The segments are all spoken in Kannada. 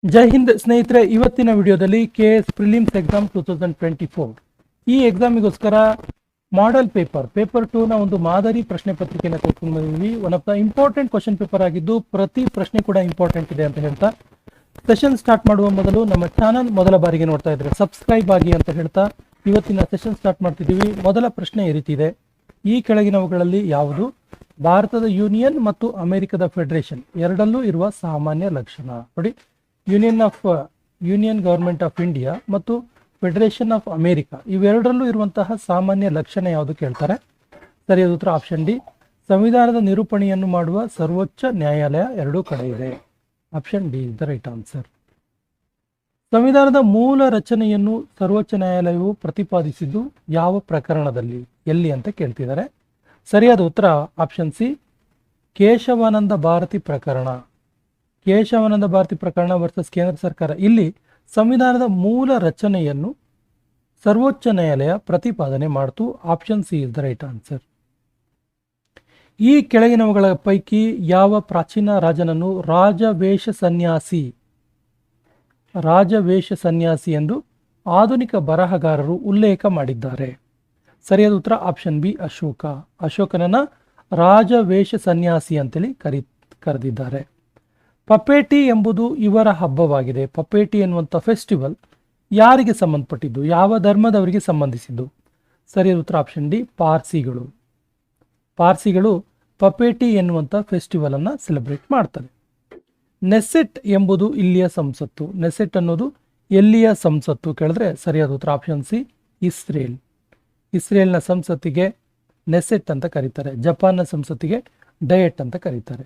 ಜೈ ಹಿಂದ್ ಸ್ನೇಹಿತರೆ, ಇವತ್ತಿನ ವಿಡಿಯೋದಲ್ಲಿ KS ಪ್ರಿಲಿಮ್ಸ್ ಎಕ್ಸಾಮ್ 2024 ಈ ಎಕ್ಸಾಮಿಗೋಸ್ಕರ ಮಾಡೆಲ್ ಪೇಪರ್ 2 ನ ಒಂದು ಮಾದರಿ ಪ್ರಶ್ನೆ ಪತ್ರಿಕೆಯನ್ನು ತೆಗೆದುಕೊಂಡು ಬಂದಿದ್ದೀವಿ. One of the important question paper ಆಗಿದ್ದು ಪ್ರತಿ ಪ್ರಶ್ನೆ ಕೂಡ ಇಂಪಾರ್ಟೆಂಟ್ ಇದೆ ಅಂತ ಹೇಳ್ತಾ ಸೆಷನ್ ಸ್ಟಾರ್ಟ್ ಮಾಡುವ ಮೊದಲು ನಮ್ಮ ಚಾನಲ್ ಮೊದಲ ಬಾರಿಗೆ ನೋಡ್ತಾ ಇದ್ರೆ ಸಬ್ಸ್ಕ್ರೈಬ್ ಆಗಿ ಅಂತ ಹೇಳ್ತಾ ಇವತ್ತಿನ ಸೆಷನ್ ಸ್ಟಾರ್ಟ್ ಮಾಡ್ತಿದ್ದೀವಿ. ಮೊದಲ ಪ್ರಶ್ನೆ ಈ ರೀತಿ ಇದೆ: ಈ ಕೆಳಗಿನವುಗಳಲ್ಲಿ ಯಾವುದು ಭಾರತದ ಯೂನಿಯನ್ ಮತ್ತು ಅಮೆರಿಕದ ಫೆಡರೇಷನ್ ಎರಡಲ್ಲೂ ಇರುವ ಸಾಮಾನ್ಯ ಲಕ್ಷಣ? ನೋಡಿ, ಯೂನಿಯನ್ ಗವರ್ಮೆಂಟ್ ಆಫ್ ಇಂಡಿಯಾ ಮತ್ತು ಫೆಡರೇಷನ್ ಆಫ್ ಅಮೆರಿಕ ಇವೆರಡರಲ್ಲೂ ಇರುವಂತಹ ಸಾಮಾನ್ಯ ಲಕ್ಷಣ ಯಾವುದು ಕೇಳ್ತಾರೆ. ಸರಿಯಾದ ಉತ್ತರ ಆಪ್ಷನ್ ಡಿ, ಸಂವಿಧಾನದ ನಿರೂಪಣೆಯನ್ನು ಮಾಡುವ ಸರ್ವೋಚ್ಚ ನ್ಯಾಯಾಲಯ ಎರಡೂ ಕಡೆ ಇದೆ. Option D is the right answer. ಸಂವಿಧಾನದ ಮೂಲ ರಚನೆಯನ್ನು ಸರ್ವೋಚ್ಚ ನ್ಯಾಯಾಲಯವು ಪ್ರತಿಪಾದಿಸಿದ್ದು ಯಾವ ಪ್ರಕರಣದಲ್ಲಿ, ಎಲ್ಲಿ ಅಂತ ಕೇಳ್ತಿದ್ದಾರೆ. ಸರಿಯಾದ ಉತ್ತರ ಆಪ್ಷನ್ ಸಿ, ಕೇಶವಾನಂದ ಭಾರತಿ ಪ್ರಕರಣ. ಕೇಶವಾನಂದ ಭಾರತಿ ಪ್ರಕರಣ ವರ್ಸಸ್ ಕೇಂದ್ರ ಸರ್ಕಾರ. ಇಲ್ಲಿ ಸಂವಿಧಾನದ ಮೂಲ ರಚನೆಯನ್ನು ಸರ್ವೋಚ್ಚ ನ್ಯಾಯಾಲಯ ಪ್ರತಿಪಾದನೆ ಮಾಡಿತು. Option C is the right answer. ಈ ಕೆಳಗಿನವುಗಳ ಪೈಕಿ ಯಾವ ಪ್ರಾಚೀನ ರಾಜನನ್ನು ರಾಜವೇಷ ಸನ್ಯಾಸಿ ಎಂದು ಆಧುನಿಕ ಬರಹಗಾರರು ಉಲ್ಲೇಖ ಮಾಡಿದ್ದಾರೆ? ಸರಿಯಾದ ಉತ್ತರ ಆಪ್ಷನ್ ಬಿ, ಅಶೋಕ. ಅಶೋಕನನ್ನ ರಾಜವೇಷ ಸನ್ಯಾಸಿ ಅಂತೇಳಿ ಕರೆದಿದ್ದಾರೆ. ಪಪೇಟಿ ಎಂಬುದು ಇವರ ಹಬ್ಬವಾಗಿದೆ. ಪಪೇಟಿ ಎನ್ನುವಂಥ ಫೆಸ್ಟಿವಲ್ ಯಾರಿಗೆ ಸಂಬಂಧಪಟ್ಟಿದ್ದು, ಯಾವ ಧರ್ಮದವರಿಗೆ ಸಂಬಂಧಿಸಿದ್ದು? ಸರಿಯಾದ ಉತ್ತರ ಆಪ್ಷನ್ ಡಿ, ಪಾರ್ಸಿಗಳು ಪಪೇಟಿ ಎನ್ನುವಂಥ ಫೆಸ್ಟಿವಲ್ ಅನ್ನ ಸೆಲೆಬ್ರೇಟ್ ಮಾಡ್ತಾರೆ. ನೆಸೆಟ್ ಎಂಬುದು ಇಲ್ಲಿಯ ಸಂಸತ್ತು. ನೆಸೆಟ್ ಅನ್ನೋದು ಎಲ್ಲಿಯ ಸಂಸತ್ತು ಕೇಳಿದ್ರೆ ಸರಿಯಾದ ಉತ್ತರ ಆಪ್ಷನ್ ಸಿ, ಇಸ್ರೇಲ್ನ ಸಂಸತ್ತಿಗೆ ನೆಸೆಟ್ ಅಂತ ಕರೀತಾರೆ. ಜಪಾನ್ನ ಸಂಸತ್ತಿಗೆ ಡಯಟ್ ಅಂತ ಕರೀತಾರೆ.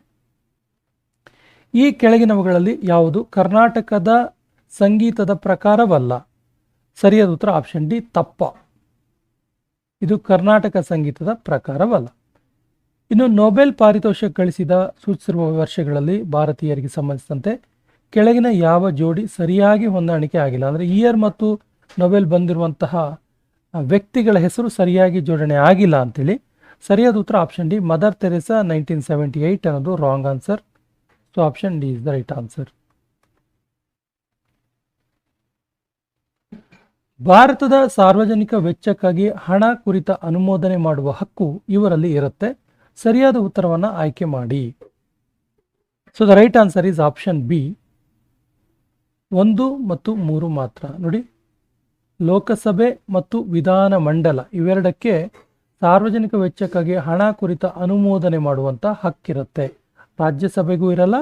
ಈ ಕೆಳಗಿನವುಗಳಲ್ಲಿ ಯಾವುದು ಕರ್ನಾಟಕದ ಸಂಗೀತದ ಪ್ರಕಾರವಲ್ಲ? ಸರಿಯಾದ ಉತ್ತರ ಆಪ್ಷನ್ ಡಿ, ತಪ್ಪ. ಇದು ಕರ್ನಾಟಕ ಸಂಗೀತದ ಪ್ರಕಾರವಲ್ಲ. ಇನ್ನು ನೊಬೆಲ್ ಪಾರಿತೋಷಕ ಸೂಚಿಸಿರುವ ವರ್ಷಗಳಲ್ಲಿ ಭಾರತೀಯರಿಗೆ ಸಂಬಂಧಿಸಿದಂತೆ ಕೆಳಗಿನ ಯಾವ ಜೋಡಿ ಸರಿಯಾಗಿ ಹೊಂದಾಣಿಕೆ ಆಗಿಲ್ಲ? ಅಂದರೆ ಇಯರ್ ಮತ್ತು ನೊಬೆಲ್ ಬಂದಿರುವಂತಹ ವ್ಯಕ್ತಿಗಳ ಹೆಸರು ಸರಿಯಾಗಿ ಜೋಡಣೆ ಆಗಿಲ್ಲ ಅಂತೇಳಿ. ಸರಿಯಾದ ಉತ್ತರ ಆಪ್ಷನ್ ಡಿ, ಮದರ್ ತೆರೇಸಾ 1978 ಅನ್ನೋದು wrong answer. So option D is the right answer. ಭಾರತದ ಸಾರ್ವಜನಿಕ ವೆಚ್ಚಕ್ಕಾಗಿ ಹಣ ಕುರಿತ ಅನುಮೋದನೆ ಮಾಡುವ ಹಕ್ಕು ಇವರಲ್ಲಿ ಇರುತ್ತೆ. ಸರಿಯಾದ ಉತ್ತರವನ್ನು ಆಯ್ಕೆ ಮಾಡಿ. So the right answer is option B, 1 ಮತ್ತು 3 ಮಾತ್ರ. ನೋಡಿ, ಲೋಕಸಭೆ ಮತ್ತು ವಿಧಾನ ಮಂಡಲ ಇವೆರಡಕ್ಕೆ ಸಾರ್ವಜನಿಕ ವೆಚ್ಚಕ್ಕಾಗಿ ಹಣ ಕುರಿತ ಅನುಮೋದನೆ ಮಾಡುವಂತ ಹಕ್ಕಿರುತ್ತೆ. ರಾಜ್ಯಸಭೆಗೂ ಇರಲ್ಲ,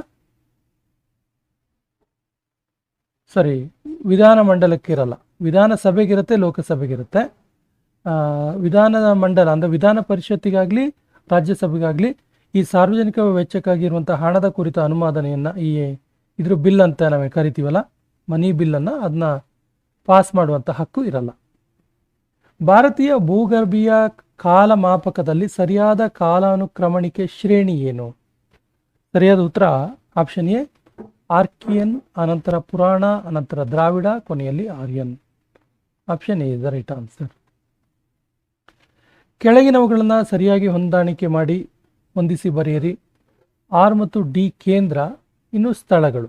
ವಿಧಾನ ಮಂಡಲಕ್ಕೆ ಇರಲ್ಲ. ವಿಧಾನಸಭೆಗಿರುತ್ತೆ, ಲೋಕಸಭೆಗಿರುತ್ತೆ. ವಿಧಾನ ಮಂಡಲ ಅಂದ್ರೆ ವಿಧಾನ ಪರಿಷತ್ತಿಗಾಗ್ಲಿ ರಾಜ್ಯಸಭೆಗಾಗ್ಲಿ ಈ ಸಾರ್ವಜನಿಕ ವೆಚ್ಚಕ್ಕಾಗಿ ಇರುವಂತಹ ಹಣದ ಕುರಿತ ಅನುಮೋದನೆಯನ್ನ ಇದ್ರ ಬಿಲ್ ಅಂತ ನಾವೇ ಕರಿತೀವಲ್ಲ, ಮನಿ ಬಿಲ್ ಅನ್ನ ಅದನ್ನ ಪಾಸ್ ಮಾಡುವಂತ ಹಕ್ಕು ಇರಲ್ಲ. ಭಾರತೀಯ ಭೂಗರ್ಭೀಯ ಕಾಲಮಾಪಕದಲ್ಲಿ ಸರಿಯಾದ ಕಾಲಾನುಕ್ರಮಣಿಕೆ ಶ್ರೇಣಿ ಏನು? ಸರಿಯಾದ ಉತ್ತರ ಆಪ್ಷನ್ ಎ, ಆರ್ಕಿಯನ್, ಅನಂತರ ಪುರಾಣ, ಅನಂತರ ದ್ರಾವಿಡ, ಕೊನೆಯಲ್ಲಿ Aryan. Option A is the right answer. ಕೆಳಗಿನವುಗಳನ್ನ ಸರಿಯಾಗಿ ಹೊಂದಾಣಿಕೆ ಮಾಡಿ ಹೊಂದಿಸಿ ಬರೆಯಿರಿ. ಆರ್ ಮತ್ತು ಡಿ ಕೇಂದ್ರ, ಇನ್ನು ಸ್ಥಳಗಳು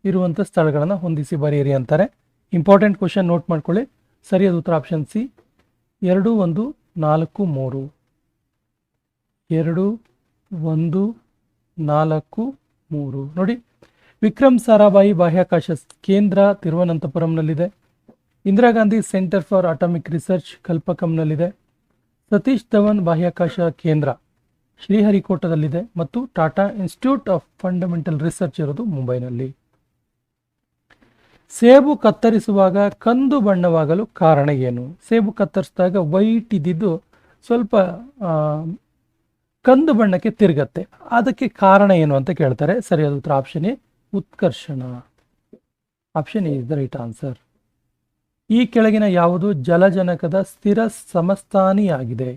ಇರುವಂಥ ಸ್ಥಳಗಳನ್ನು ಹೊಂದಿಸಿ ಬರೆಯಿರಿ ಅಂತಾರೆ. ಇಂಪಾರ್ಟೆಂಟ್ ಕ್ವಶನ್ ನೋಟ್ ಮಾಡ್ಕೊಳ್ಳಿ. ಸರಿಯಾದ ಉತ್ತರ ಆಪ್ಷನ್ ಸಿ, 2 1 4 3. 2 1 4 3. ನೋಡಿ, ವಿಕ್ರಮ್ ಸಾರಾಭಾಯಿ ಬಾಹ್ಯಾಕಾಶ ಕೇಂದ್ರ ತಿರುವನಂತಪುರಂನಲ್ಲಿದೆ. Indira Gandhi centre for atomic research ಕಲ್ಪಕಂನಲ್ಲಿದೆ. ಸತೀಶ್ ಧವನ್ ಬಾಹ್ಯಾಕಾಶ ಕೇಂದ್ರ ಶ್ರೀಹರಿಕೋಟದಲ್ಲಿದೆ. ಮತ್ತು Tata institute of fundamental research ಇರೋದು ಮುಂಬೈನಲ್ಲಿ. ಸೇಬು ಕತ್ತರಿಸುವಾಗ ಕಂದು ಬಣ್ಣವಾಗಲು ಕಾರಣ ಏನು? ಸೇಬು ಕತ್ತರಿಸಿದಾಗ ವೈಟ್ ಇದ್ದಿದ್ದು ಸ್ವಲ್ಪ ಕಂದು ಬಣ್ಣಕ್ಕೆ ತಿರುಗತ್ತೆ, ಅದಕ್ಕೆ ಕಾರಣ ಏನು ಅಂತ ಕೇಳ್ತಾರೆ. ಸರಿಯಾದ ಉತ್ತರ ಆಪ್ಷನ್ ಎ, ಉತ್ಕರ್ಷಣ. Option A is the right answer. ಈ ಕೆಳಗಿನ ಯಾವುದು ಜಲಜನಕದ ಸ್ಥಿರ ಸಮಸ್ಥಾನಿಯಾಗಿದೆ?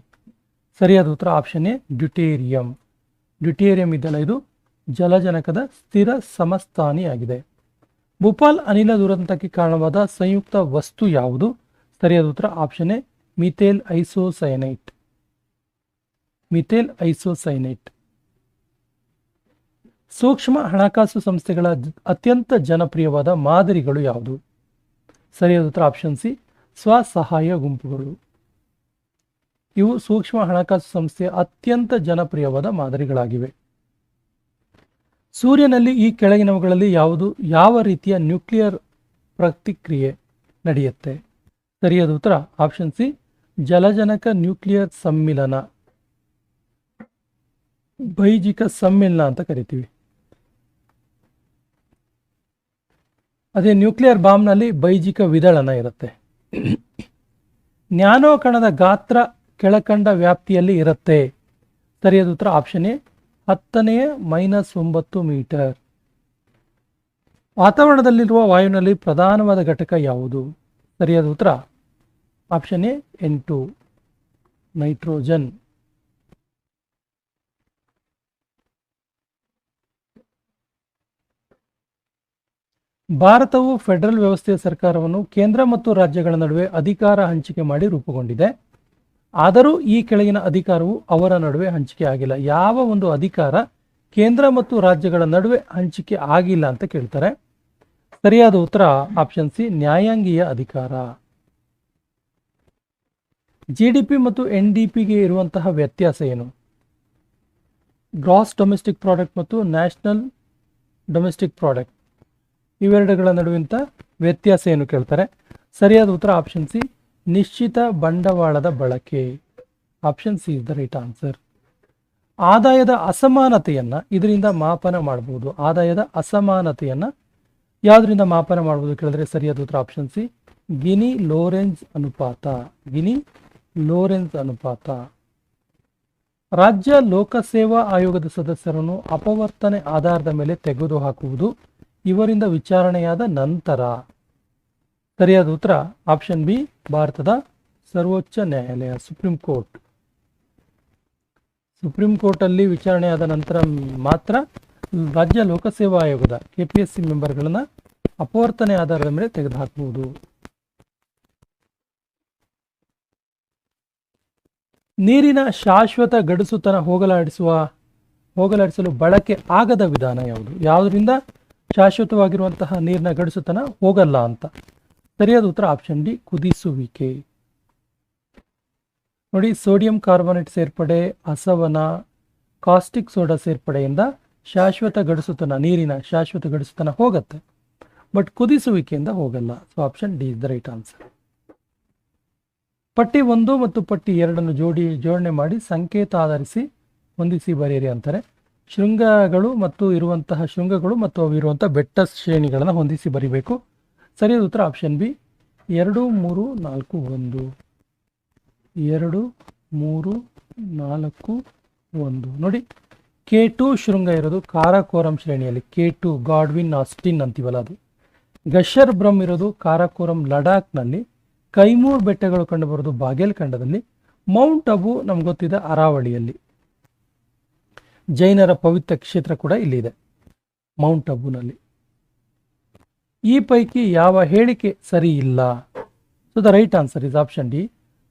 ಸರಿಯಾದ ಉತ್ತರ ಆಪ್ಷನ್ ಎ, ಡ್ಯೂಟೇರಿಯಂ. ಡ್ಯೂಟೇರಿಯಂ ಇದೆಲ್ಲ ಇದು ಜಲಜನಕದ ಸ್ಥಿರ ಸಮಸ್ಥಾನಿಯಾಗಿದೆ. ಭೂಪಾಲ್ ಅನಿಲ ದುರಂತಕ್ಕೆ ಕಾರಣವಾದ ಸಂಯುಕ್ತ ವಸ್ತು ಯಾವುದು? ಸರಿಯಾದ ಉತ್ತರ ಆಪ್ಷನ್ ಎ, ಮಿಥೇಲ್ ಐಸೋಸೈನೈಟ್. ಸೂಕ್ಷ್ಮ ಹಣಕಾಸು ಸಂಸ್ಥೆಗಳ ಅತ್ಯಂತ ಜನಪ್ರಿಯವಾದ ಮಾದರಿಗಳು ಯಾವುದು? ಸರಿಯಾದ ಉತ್ತರ ಆಪ್ಷನ್ ಸಿ, ಸ್ವಸಹಾಯ ಗುಂಪುಗಳು. ಇವು ಸೂಕ್ಷ್ಮ ಹಣಕಾಸು ಸಂಸ್ಥೆಯ ಅತ್ಯಂತ ಜನಪ್ರಿಯವಾದ ಮಾದರಿಗಳಾಗಿವೆ. ಸೂರ್ಯನಲ್ಲಿ ಈ ಕೆಳಗಿನವುಗಳಲ್ಲಿ ಯಾವ ರೀತಿಯ ನ್ಯೂಕ್ಲಿಯರ್ ಪ್ರತಿಕ್ರಿಯೆ ನಡೆಯುತ್ತೆ? ಸರಿಯಾದ ಉತ್ತರ ಆಪ್ಷನ್ ಸಿ, ಜಲಜನಕ ನ್ಯೂಕ್ಲಿಯರ್ ಸಮ್ಮಿಲನ, ಬೈಜಿಕ ಸಮ್ಮಿಲನ ಅಂತ ಕರಿತೀವಿ. ಅದೇ ನ್ಯೂಕ್ಲಿಯರ್ ಬಾಂಬ್ನಲ್ಲಿ ಬೈಜಿಕ ವಿದಳನ ಇರುತ್ತೆ. ನ್ಯಾನೋ ಕಣದ ಗಾತ್ರ ಕೆಳಕಂಡ ವ್ಯಾಪ್ತಿಯಲ್ಲಿ ಇರುತ್ತೆ. ಸರಿಯಾದ ಉತ್ತರ ಆಪ್ಷನ್ ಎ, 10⁻⁹ ಮೀಟರ್. ವಾತಾವರಣದಲ್ಲಿರುವ ವಾಯುವಿನಲ್ಲಿ ಪ್ರಧಾನವಾದ ಘಟಕ ಯಾವುದು? ಸರಿಯಾದ ಉತ್ತರ ಆಪ್ಷನ್ ಎ, N2, ನೈಟ್ರೋಜನ್. ಭಾರತವು ಫೆಡರಲ್ ವ್ಯವಸ್ಥೆಯ ಸರ್ಕಾರವನ್ನು ಕೇಂದ್ರ ಮತ್ತು ರಾಜ್ಯಗಳ ನಡುವೆ ಅಧಿಕಾರ ಹಂಚಿಕೆ ಮಾಡಿ ರೂಪುಗೊಂಡಿದೆ. ಆದರೂ ಈ ಕೆಳಗಿನ ಅಧಿಕಾರವು ಅವರ ನಡುವೆ ಹಂಚಿಕೆ ಆಗಿಲ್ಲ. ಯಾವ ಒಂದು ಅಧಿಕಾರ ಕೇಂದ್ರ ಮತ್ತು ರಾಜ್ಯಗಳ ನಡುವೆ ಹಂಚಿಕೆ ಆಗಿಲ್ಲ ಅಂತ ಕೇಳ್ತಾರೆ. ಸರಿಯಾದ ಉತ್ತರ ಆಪ್ಷನ್ ಸಿ, ನ್ಯಾಯಾಂಗೀಯ ಅಧಿಕಾರ. GDP ಮತ್ತು NDPಗೆ ಇರುವಂತಹ ವ್ಯತ್ಯಾಸ ಏನು? ಗ್ರಾಸ್ ಡೊಮೆಸ್ಟಿಕ್ ಪ್ರಾಡಕ್ಟ್ ಮತ್ತು ನ್ಯಾಷನಲ್ ಡೊಮೆಸ್ಟಿಕ್ ಪ್ರಾಡಕ್ಟ್, ಇವೆರಡುಗಳ ನಡುವಿನ ವ್ಯತ್ಯಾಸ ಏನು ಕೇಳ್ತಾರೆ. ಸರಿಯಾದ ಉತ್ತರ ಆಪ್ಷನ್ ಸಿ, ನಿಶ್ಚಿತ ಬಂಡವಾಳದ ಬಳಕೆ. Option C is the right answer. ಆದಾಯದ ಅಸಮಾನತೆಯನ್ನ ಇದರಿಂದ ಮಾಪನ ಮಾಡಬಹುದು. ಆದಾಯದ ಅಸಮಾನತೆಯನ್ನ ಯಾವುದರಿಂದ ಮಾಪನ ಮಾಡಬಹುದು ಕೇಳಿದ್ರೆ ಸರಿಯಾದ ಉತ್ತರ ಆಪ್ಷನ್ ಸಿ, ಗಿನಿ ಲೋರೆನ್ಸ್ ಅನುಪಾತ. ಗಿನಿ ಲೋರೆನ್ಸ್ ಅನುಪಾತ. ರಾಜ್ಯ ಲೋಕಸೇವಾ ಆಯೋಗದ ಸದಸ್ಯರನ್ನು ಅಪವರ್ತನೆ ಆಧಾರದ ಮೇಲೆ ತೆಗೆದುಹಾಕುವುದು ಇವರಿಂದ ವಿಚಾರಣೆಯಾದ ನಂತರ. ಸರಿಯಾದ ಉತ್ತರ ಆಪ್ಷನ್ ಬಿ, ಭಾರತದ ಸರ್ವೋಚ್ಚ ನ್ಯಾಯಾಲಯ, ಸುಪ್ರೀಂ ಕೋರ್ಟ್. ಸುಪ್ರೀಂ ಕೋರ್ಟ್ ಅಲ್ಲಿ ವಿಚಾರಣೆಯಾದ ನಂತರ ಮಾತ್ರ ರಾಜ್ಯ ಲೋಕಸೇವಾ ಆಯೋಗದ KPSC ಮೆಂಬರ್ಗಳನ್ನ ಅಪವರ್ತನೆ ಆಧಾರದ ಮೇಲೆ ತೆಗೆದುಹಾಕಬಹುದು. ನೀರಿನ ಶಾಶ್ವತ ಗಡುಸುತನ ಹೋಗಲಾಡಿಸಲು ಬಳಕೆ ಆಗದ ವಿಧಾನ ಯಾವುದು? ಯಾವುದರಿಂದ ಶಾಶ್ವತವಾಗಿರುವಂತಹ ನೀರಿನ ಗಡುಸುತನ ಹೋಗಲ್ಲ ಅಂತ? ಸರಿಯಾದ ಉತ್ತರ ಆಪ್ಷನ್ ಡಿ, ಕುದಿಸುವಿಕೆ. ನೋಡಿ, ಸೋಡಿಯಂ ಕಾರ್ಬೊನೇಟ್ ಸೇರ್ಪಡೆ, ಅಸವನ, ಕಾಸ್ಟಿಕ್ ಸೋಡಾ ಸೇರ್ಪಡೆಯಿಂದ ಶಾಶ್ವತ ಗಡುಸುತನ, ನೀರಿನ ಶಾಶ್ವತ ಗಡುಸುತನ ಹೋಗುತ್ತೆ, ಬಟ್ ಕುದಿಸುವಿಕೆಯಿಂದ ಹೋಗಲ್ಲ. So option D is the right answer. ಪಟ್ಟಿ 1 ಮತ್ತು ಪಟ್ಟಿ 2 ಜೋಡಣೆ ಮಾಡಿ ಸಂಕೇತ ಆಧರಿಸಿ ಹೊಂದಿಸಿ ಬರೆಯಿರಿ ಅಂತಾರೆ. ಶೃಂಗಗಳು ಮತ್ತು ಅವು ಇರುವಂತಹ ಬೆಟ್ಟ ಶ್ರೇಣಿಗಳನ್ನು ಹೊಂದಿಸಿ ಬರಿಬೇಕು. ಸರಿಯಾದ ಉತ್ತರ ಆಪ್ಷನ್ ಬಿ, 2, 3, 4, 1. 2, 3, 4, 1. ನೋಡಿ, K2 ಶೃಂಗ ಇರೋದು ಕಾರಾಕೋರಂ ಶ್ರೇಣಿಯಲ್ಲಿ. K2 ಗಾಡ್ವಿನ್ ಆಸ್ಟಿನ್ ಅಂತೀವಲ್ಲ ಅದು. ಗಷರ್ ಬ್ರಹ್ಮ್ ಇರೋದು ಕಾರಾಕೋರಂ ಲಡಾಖ್ನಲ್ಲಿ. ಕೈಮೂರ್ ಬೆಟ್ಟಗಳು ಕಂಡುಬರೋದು ಬಾಗೇಲ್ ಖಂಡದಲ್ಲಿ. ಮೌಂಟ್ ಅಬು ನಮ್ಗೆ ಗೊತ್ತಿದೆ ಅರಾವಳಿಯಲ್ಲಿ. ಜೈನರ ಪವಿತ್ರ ಕ್ಷೇತ್ರ ಕೂಡ ಇಲ್ಲಿದೆ ಮೌಂಟ್ ಅಬುನಲ್ಲಿ. ಈ ಪೈಕಿ ಯಾವ ಹೇಳಿಕೆ ಸರಿ ಇಲ್ಲ? So the right answer is option D,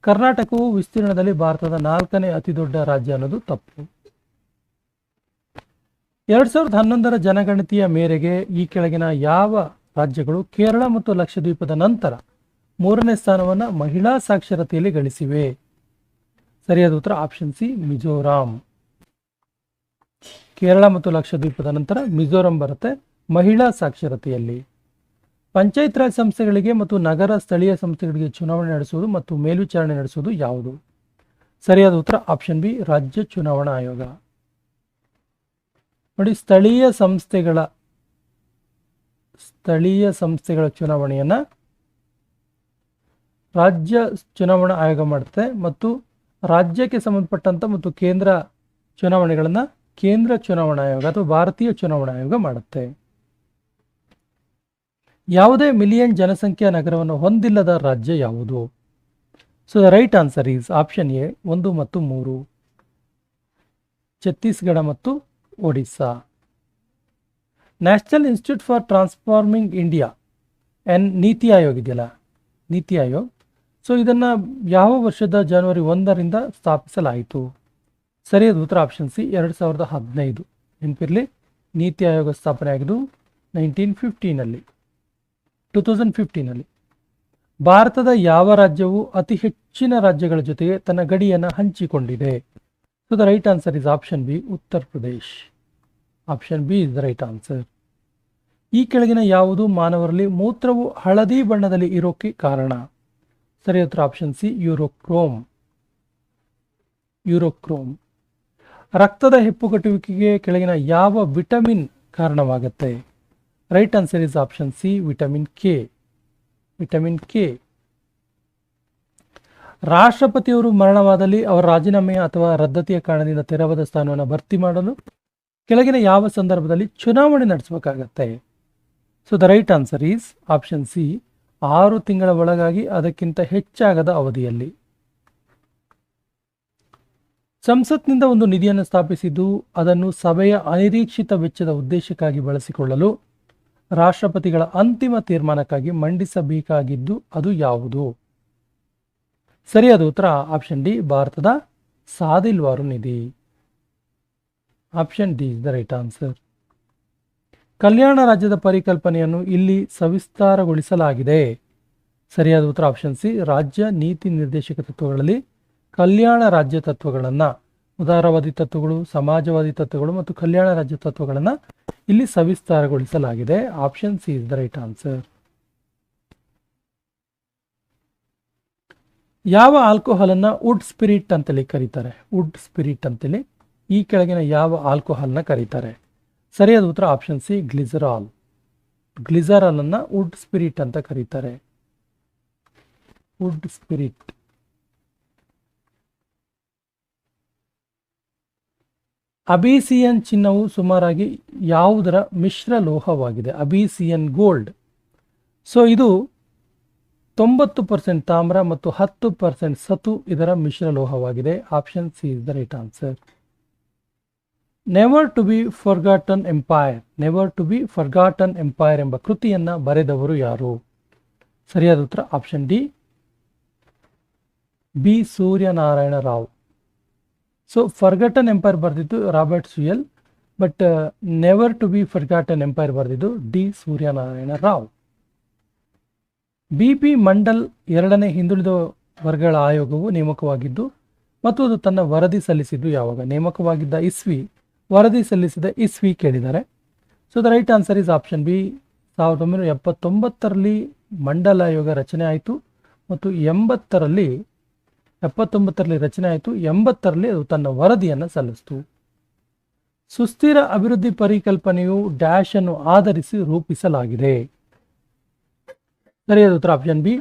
ಕರ್ನಾಟಕವು ವಿಸ್ತೀರ್ಣದಲ್ಲಿ ಭಾರತದ 4ನೇ ಅತಿ ದೊಡ್ಡ ರಾಜ್ಯ ಅನ್ನೋದು ತಪ್ಪು. 2011ರ ಜನಗಣತಿಯ ಮೇರೆಗೆ ಈ ಕೆಳಗಿನ ಯಾವ ರಾಜ್ಯಗಳು ಕೇರಳ ಮತ್ತು ಲಕ್ಷದ್ವೀಪದ ನಂತರ 3ನೇ ಸ್ಥಾನವನ್ನು ಮಹಿಳಾ ಸಾಕ್ಷರತೆಯಲ್ಲಿ ಗಳಿಸಿವೆ? ಸರಿಯಾದ ಉತ್ತರ ಆಪ್ಷನ್ ಸಿ, ಮಿಜೋರಾಂ. ಕೇರಳ ಮತ್ತು ಲಕ್ಷದ್ವೀಪದ ನಂತರ ಮಿಜೋರಾಂ ಬರುತ್ತೆ ಮಹಿಳಾ ಸಾಕ್ಷರತೆಯಲ್ಲಿ. ಪಂಚಾಯತ್ ರಾಜ್ ಸಂಸ್ಥೆಗಳಿಗೆ ಮತ್ತು ನಗರ ಸ್ಥಳೀಯ ಸಂಸ್ಥೆಗಳಿಗೆ ಚುನಾವಣೆ ನಡೆಸುವುದು ಮತ್ತು ಮೇಲ್ವಿಚಾರಣೆ ನಡೆಸುವುದು ಯಾವುದು? ಸರಿಯಾದ ಉತ್ತರ ಆಪ್ಷನ್ ಬಿ, ರಾಜ್ಯ ಚುನಾವಣಾ ಆಯೋಗ. ನೋಡಿ, ಸ್ಥಳೀಯ ಸಂಸ್ಥೆಗಳ ಚುನಾವಣೆಯನ್ನ ರಾಜ್ಯ ಚುನಾವಣಾ ಆಯೋಗ ಮಾಡುತ್ತೆ ಮತ್ತು ರಾಜ್ಯಕ್ಕೆ ಸಂಬಂಧಪಟ್ಟಂತ ಮತ್ತು ಕೇಂದ್ರ ಚುನಾವಣೆಗಳನ್ನ ಕೇಂದ್ರ ಚುನಾವಣಾ ಆಯೋಗ ಅಥವಾ ಭಾರತೀಯ ಚುನಾವಣಾ ಆಯೋಗ ಮಾಡುತ್ತೆ. ಯಾವುದೇ ಮಿಲಿಯನ್ ಜನಸಂಖ್ಯಾ ನಗರವನ್ನು ಹೊಂದಿಲ್ಲದ ರಾಜ್ಯ ಯಾವುದು? So the right answer is option A, 1 ಮತ್ತು 3, ಛತ್ತೀಸ್ಗಢ ಮತ್ತು Odisha. National institute for transforming India NITI Aayog ಇದೆಯಲ್ಲ, ನೀತಿ ಆಯೋಗ್. ಸೊ ಇದನ್ನ ಯಾವ ವರ್ಷದ ಜನವರಿ 1ರಿಂದ ಸ್ಥಾಪಿಸಲಾಯಿತು? ಸರಿಯಾದ ಉತ್ತರ ಆಪ್ಷನ್ ಸಿ, 2015. ನೆನಪಿರಲಿ, ನೀತಿ ಆಯೋಗ ಸ್ಥಾಪನೆ ಆಗಿದ್ದು 2015 ಭಾರತದ ಯಾವ ರಾಜ್ಯವು ಅತಿ ಹೆಚ್ಚಿನ ರಾಜ್ಯಗಳ ಜೊತೆಗೆ ತನ್ನ ಗಡಿಯನ್ನು ಹಂಚಿಕೊಂಡಿದೆ? So the right answer is option B, Uttar Pradesh. Option B is the right answer. ಈ ಕೆಳಗಿನ ಯಾವುದು ಮಾನವರಲ್ಲಿ ಮೂತ್ರವು ಹಳದಿ ಬಣ್ಣದಲ್ಲಿ ಇರೋಕೆ ಕಾರಣ? ಸರಿಯಾದ ಉತ್ತರ ಆಪ್ಷನ್ ಸಿ, ಯೂರೋಕ್ರೋಮ್. ರಕ್ತದ ಹೆಪ್ಪುಗಟ್ಟುವಿಕೆಗೆ ಕೆಳಗಿನ ಯಾವ ವಿಟಮಿನ್ ಕಾರಣವಾಗುತ್ತೆ? Right answer is option C, vitamin K. ರಾಷ್ಟ್ರಪತಿಯವರು ಮರಣವಾದಲ್ಲಿ ಅವರ ರಾಜೀನಾಮೆಯ ಅಥವಾ ರದ್ದತಿಯ ಕಾರಣದಿಂದ ತೆರವಾದ ಸ್ಥಾನವನ್ನು ಭರ್ತಿ ಮಾಡಲು ಕೆಳಗಿನ ಯಾವ ಸಂದರ್ಭದಲ್ಲಿ ಚುನಾವಣೆ ನಡೆಸಬೇಕಾಗತ್ತೆ? So the right answer is option C, 6 ತಿಂಗಳ ಒಳಗಾಗಿ ಅದಕ್ಕಿಂತ ಹೆಚ್ಚಾಗದ ಅವಧಿಯಲ್ಲಿ. ಸಂಸತ್ನಿಂದ ಒಂದು ನಿಧಿಯನ್ನು ಸ್ಥಾಪಿಸಿದ್ದು ಅದನ್ನು ಸಭೆಯ ಅನಿರೀಕ್ಷಿತ ವೆಚ್ಚದ ಉದ್ದೇಶಕ್ಕಾಗಿ ಬಳಸಿಕೊಳ್ಳಲು ರಾಷ್ಟ್ರಪತಿಗಳ ಅಂತಿಮ ತೀರ್ಮಾನಕ್ಕಾಗಿ ಮಂಡಿಸಬೇಕಾಗಿದ್ದು ಅದು ಯಾವುದು? ಸರಿಯಾದ ಉತ್ತರ ಆಪ್ಷನ್ ಡಿ, ಭಾರತದ ಸಾದಿಲ್ವಾರು ನಿಧಿ. Option D is the right answer. ಕಲ್ಯಾಣ ರಾಜ್ಯದ ಪರಿಕಲ್ಪನೆಯನ್ನು ಇಲ್ಲಿ ಸವಿಸ್ತಾರಗೊಳಿಸಲಾಗಿದೆ. ಸರಿಯಾದ ಉತ್ತರ ಆಪ್ಷನ್ ಸಿ, ರಾಜ್ಯ ನೀತಿ ನಿರ್ದೇಶಕ ತತ್ವಗಳಲ್ಲಿ ಕಲ್ಯಾಣ ರಾಜ್ಯ ತತ್ವಗಳನ್ನು, ಉದಾರವಾದಿ ತತ್ವಗಳು, ಸಮಾಜವಾದಿ ತತ್ವಗಳು ಮತ್ತು ಕಲ್ಯಾಣ ರಾಜ್ಯ ತತ್ವಗಳನ್ನು ಇಲ್ಲಿ ಸವಿಸ್ತಾರಗೊಳಿಸಲಾಗಿದೆ. Option C is the right answer. ಯಾವ ಆಲ್ಕೋಹಾಲನ್ನು ವುಡ್ ಸ್ಪಿರಿಟ್ ಅಂತೇಳಿ ಕರೀತಾರೆ? ಈ ಕೆಳಗಿನ ಯಾವ ಆಲ್ಕೋಹಾಲ್ನ ಕರೀತಾರೆ? ಸರಿಯಾದ ಉತ್ತರ ಆಪ್ಷನ್ ಸಿ, ಗ್ಲಿಸರಾಲ್ ಅನ್ನು ವುಡ್ ಸ್ಪಿರಿಟ್ ಅಂತ ಕರೀತಾರೆ. Wood spirit. ಅಬಿಸಿಯನ್ ಚಿನ್ನವು ಸುಮಾರಾಗಿ ಯಾವುದರ ಮಿಶ್ರ ಲೋಹವಾಗಿದೆ? ಅಬಿಸಿಯನ್ ಗೋಲ್ಡ್. ಸೊ ಇದು 90% ತಾಮ್ರ ಮತ್ತು 10% ಸತು ಇದರ ಮಿಶ್ರ ಲೋಹವಾಗಿದೆ. Option C is the right answer. Never to be forgotten empire ಎಂಬ ಕೃತಿಯನ್ನ ಬರೆದವರು ಯಾರು? ಸರಿಯಾದ ಉತ್ತರ option D, B Suryanarayana Rao. So forgotten empire ಬರೆದಿದ್ದು Robert Sewell, but never to be forgotten empire ಬರೆದಿದ್ದು D Suryanarayana Rao. B P Mandal 2ನೇ ಹಿಂದುಳಿದ ವರ್ಗಗಳ ಆಯೋಗವು ನೇಮಕವಾಗಿದ್ದು ಮತ್ತು ಅದು ತನ್ನ ವರದಿ ಸಲ್ಲಿಸಿದ್ದು ಯಾವಾಗ? ನೇಮಕವಾಗಿದ್ದ ಇಸ್ವಿ, ವರದಿ ಸಲ್ಲಿಸಿದ ಇಸ್ವಿ ಕೇಳಿದ್ದಾರೆ. So the right answer is option B, 1979ರಲ್ಲಿ ಮಂಡಲ್ ಆಯೋಗ ರಚನೆ ಆಯಿತು ಮತ್ತು 79ರಲ್ಲಿ ರಚನೆ ಆಯಿತು, 80ರಲ್ಲಿ ಅದು ತನ್ನ ವರದಿಯನ್ನು ಸಲ್ಲಿಸಿತು. ಸುಸ್ಥಿರ ಅಭಿವೃದ್ಧಿ ಪರಿಕಲ್ಪನೆಯು ಡ್ಯಾಶ್ ಅನ್ನು ಆಧರಿಸಿ ರೂಪಿಸಲಾಗಿದೆ. ಸರಿಯಾದ ಉತ್ತರ ಆಪ್ಷನ್ ಬಿ,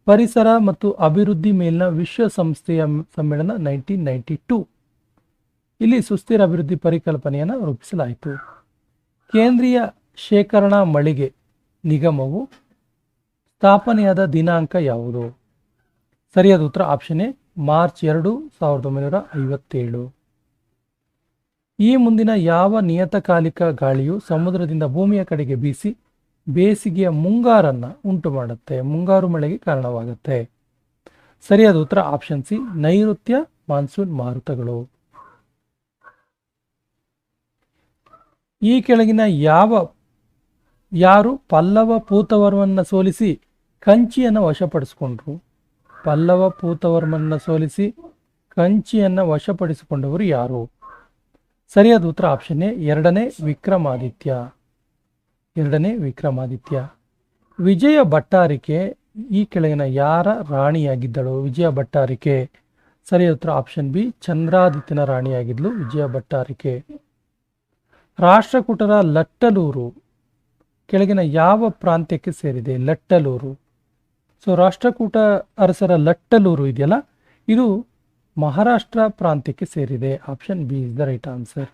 ಪರಿಸರ ಮತ್ತು ಅಭಿವೃದ್ಧಿ ಮೇಲಿನ ವಿಶ್ವಸಂಸ್ಥೆಯ ಸಮ್ಮೇಳನ 1992. ಇಲ್ಲಿ ಸುಸ್ಥಿರ ಅಭಿವೃದ್ಧಿ ಪರಿಕಲ್ಪನೆಯನ್ನು ರೂಪಿಸಲಾಯಿತು. ಕೇಂದ್ರೀಯ ಶೇಖರಣಾ ಮಳಿಗೆ ನಿಗಮವು ಸ್ಥಾಪನೆಯಾದ ದಿನಾಂಕ ಯಾವುದು? ಸರಿಯಾದ ಉತ್ತರ ಆಪ್ಷನ್ ಎ, ಮಾರ್ಚ್ 2, 1957. ಈ ಮುಂದಿನ ಯಾವ ನಿಯತಕಾಲಿಕ ಗಾಳಿಯು ಸಮುದ್ರದಿಂದ ಭೂಮಿಯ ಕಡೆಗೆ ಬೀಸಿ ಬೇಸಿಗೆಯ ಮುಂಗಾರನ್ನ ಉಂಟು ಮಾಡುತ್ತೆ, ಮುಂಗಾರು ಮಳೆಗೆ ಕಾರಣವಾಗುತ್ತೆ? ಸರಿಯಾದ ಉತ್ತರ ಆಪ್ಷನ್ ಸಿ, ನೈಋತ್ಯ ಮಾನ್ಸೂನ್ ಮಾರುತಗಳು. ಈ ಕೆಳಗಿನ ಯಾರು ಪಲ್ಲವ ಪೂತವರ್ಮನ್ನ ಸೋಲಿಸಿ ಕಂಚಿಯನ್ನು ವಶಪಡಿಸಿಕೊಂಡ್ರು? ಪಲ್ಲವ ಪೂತವರ್ಮನ್ನ ಸೋಲಿಸಿ ಕಂಚಿಯನ್ನು ವಶಪಡಿಸಿಕೊಂಡವರು ಯಾರು? ಸರಿಯಾದ ಉತ್ತರ ಆಪ್ಷನ್ ಎ, 2ನೇ ವಿಕ್ರಮಾದಿತ್ಯ. ವಿಜಯ ಭಟ್ಟಾರಿಕೆ ಈ ಕೆಳಗಿನ ಯಾರ ರಾಣಿಯಾಗಿದ್ದಳು? ವಿಜಯ ಭಟ್ಟಾರಿಕೆ. ಸರಿಯಾದ ಉತ್ತರ ಆಪ್ಷನ್ ಬಿ, ಚಂದ್ರಾದಿತ್ಯನ ರಾಣಿಯಾಗಿದ್ಲು ವಿಜಯ ಭಟ್ಟಾರಿಕೆ. ರಾಷ್ಟ್ರಕೂಟರ ಲಟ್ಟಲೂರು ಕೆಳಗಿನ ಯಾವ ಪ್ರಾಂತ್ಯಕ್ಕೆ ಸೇರಿದೆ? ಲಟ್ಟಲೂರು. ಸೊ ರಾಷ್ಟ್ರಕೂಟ ಅರಸರ ಲಟ್ಟಲೂರು ಇದೆಯಲ್ಲ, ಇದು ಮಹಾರಾಷ್ಟ್ರ ಪ್ರಾಂತ್ಯಕ್ಕೆ ಸೇರಿದೆ. Option B is the right answer.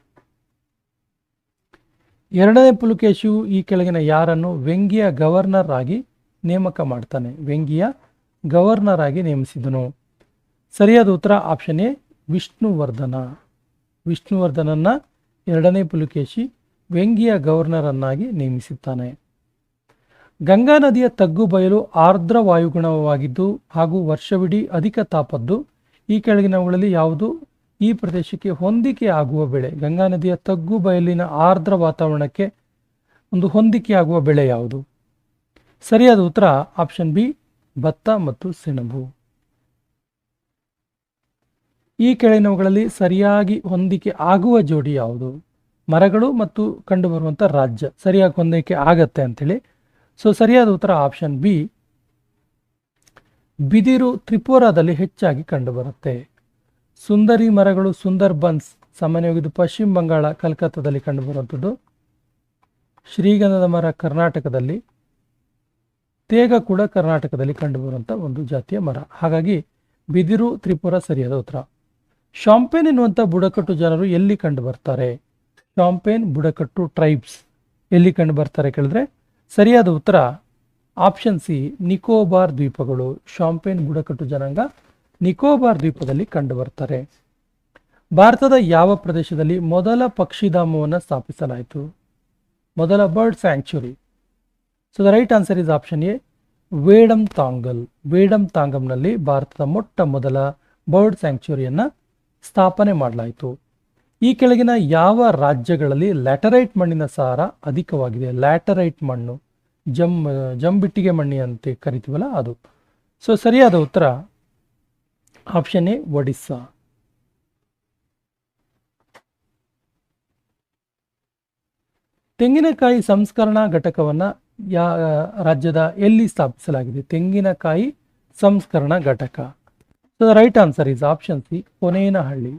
2ನೇ ಪುಲಕೇಶಿಯು ಈ ಕೆಳಗಿನ ಯಾರನ್ನು ವೆಂಗಿಯ ಗವರ್ನರ್ ಆಗಿ ನೇಮಕ ಮಾಡ್ತಾನೆ? ವೆಂಗಿಯ ಗವರ್ನರ್ ಆಗಿ ನೇಮಿಸಿದನು? ಸರಿಯಾದ ಉತ್ತರ ಆಪ್ಷನ್ ಎ, ವಿಷ್ಣುವರ್ಧನನ್ನ 2ನೇ ಪುಲಕೇಶಿ ವೆಂಗಿಯ ಗವರ್ನರ್ ಅನ್ನಾಗಿ ನೇಮಿಸುತ್ತಾನೆ. ಗಂಗಾ ನದಿಯ ತಗ್ಗು ಬಯಲು ಆರ್ದ್ರ ವಾಯುಗುಣವಾಗಿದ್ದು ಹಾಗೂ ವರ್ಷವಿಡೀ ಅಧಿಕ ತಾಪದ್ದು. ಈ ಕೆಳಗಿನವುಗಳಲ್ಲಿ ಯಾವುದು ಈ ಪ್ರದೇಶಕ್ಕೆ ಹೊಂದಿಕೆ ಆಗುವ ಬೆಳೆ. ಗಂಗಾ ನದಿಯ ತಗ್ಗು ಬಯಲಿನ ಆರ್ದ್ರ ವಾತಾವರಣಕ್ಕೆ ಒಂದು ಹೊಂದಿಕೆ ಆಗುವ ಬೆಳೆ ಯಾವುದು? ಸರಿಯಾದ ಉತ್ತರ ಆಪ್ಷನ್ ಬಿ, ಭತ್ತ ಮತ್ತು ಸೆಣಬು. ಈ ಕೆಳಗಿನವುಗಳಲ್ಲಿ ಸರಿಯಾಗಿ ಹೊಂದಿಕೆ ಆಗುವ ಜೋಡಿ ಯಾವುದು? ಮರಗಳು ಮತ್ತು ಕಂಡುಬರುವಂಥ ರಾಜ್ಯ ಸರಿಯಾಗಿ ಹೊಂದಿಕೆ ಆಗತ್ತೆ ಅಂತೇಳಿ. ಸೊ ಸರಿಯಾದ ಉತ್ತರ ಆಪ್ಷನ್ ಬಿ, ಬಿದಿರು ತ್ರಿಪುರಾದಲ್ಲಿ ಹೆಚ್ಚಾಗಿ ಕಂಡುಬರುತ್ತೆ. ಸುಂದರಿ ಮರಗಳು ಸುಂದರ್ಬನ್ಸ್ ಸಾಮಾನ್ಯವಾಗಿ ಇದು ಪಶ್ಚಿಮ ಬಂಗಾಳ, ಕಲ್ಕತ್ತಾದಲ್ಲಿ ಕಂಡುಬರುವಂಥದ್ದು. ಶ್ರೀಗಂಧದ ಮರ ಕರ್ನಾಟಕದಲ್ಲಿ, ತೇಗ ಕೂಡ ಕರ್ನಾಟಕದಲ್ಲಿ ಕಂಡುಬರುವಂಥ ಒಂದು ಜಾತಿಯ ಮರ. ಹಾಗಾಗಿ ಬಿದಿರು ತ್ರಿಪುರ ಸರಿಯಾದ ಉತ್ತರ. ಶಾಂಪೇನ್ ಎನ್ನುವಂಥ ಬುಡಕಟ್ಟು ಜನರು ಎಲ್ಲಿ ಕಂಡು ಬರ್ತಾರೆ? ಶಾಂಪೇನ್ ಬುಡಕಟ್ಟು ಟ್ರೈಬ್ಸ್ ಎಲ್ಲಿ ಕಂಡು ಬರ್ತಾರೆ ಕೇಳಿದ್ರೆ ಸರಿಯಾದ ಉತ್ತರ ಆಪ್ಷನ್ ಸಿ, ನಿಕೋಬಾರ್ ದ್ವೀಪಗಳು. ಶಾಂಪೇನ್ ಬುಡಕಟ್ಟು ಜನಾಂಗ ನಿಕೋಬಾರ್ ದ್ವೀಪದಲ್ಲಿ ಕಂಡು ಬರ್ತಾರೆ. ಭಾರತದ ಯಾವ ಪ್ರದೇಶದಲ್ಲಿ ಮೊದಲ ಪಕ್ಷಿಧಾಮವನ್ನು ಸ್ಥಾಪಿಸಲಾಯಿತು? ಮೊದಲ bird sanctuary. So the right answer is option A, Vedanthangal. ವೇಡಮ್ ತಾಂಗಂನಲ್ಲಿ ಭಾರತದ ಮೊಟ್ಟ ಮೊದಲ ಬರ್ಡ್ ಸ್ಯಾಂಕ್ಚುರಿಯನ್ನು ಸ್ಥಾಪನೆ ಮಾಡಲಾಯಿತು. ಈ ಕೆಳಗಿನ ಯಾವ ರಾಜ್ಯಗಳಲ್ಲಿ ಲ್ಯಾಟರೈಟ್ ಮಣ್ಣಿನ ಸಾರ ಅಧಿಕವಾಗಿದೆ? ಲ್ಯಾಟರೈಟ್ ಮಣ್ಣು, ಜಂಬಿಟ್ಟಿಗೆ ಮಣ್ಣಿ ಅಂತ ಕರಿತೀವಲ್ಲ ಅದು. ಸೊ ಸರಿಯಾದ ಉತ್ತರ ಆಪ್ಷನ್ ಎ, ಒಡಿಸ್ಸಾ. ತೆಂಗಿನಕಾಯಿ ಸಂಸ್ಕರಣಾ ಘಟಕವನ್ನು ರಾಜ್ಯದ ಎಲ್ಲಿ ಸ್ಥಾಪಿಸಲಾಗಿದೆ? ತೆಂಗಿನಕಾಯಿ ಸಂಸ್ಕರಣಾ ಘಟಕ. So the right answer is option C, Konenahalli.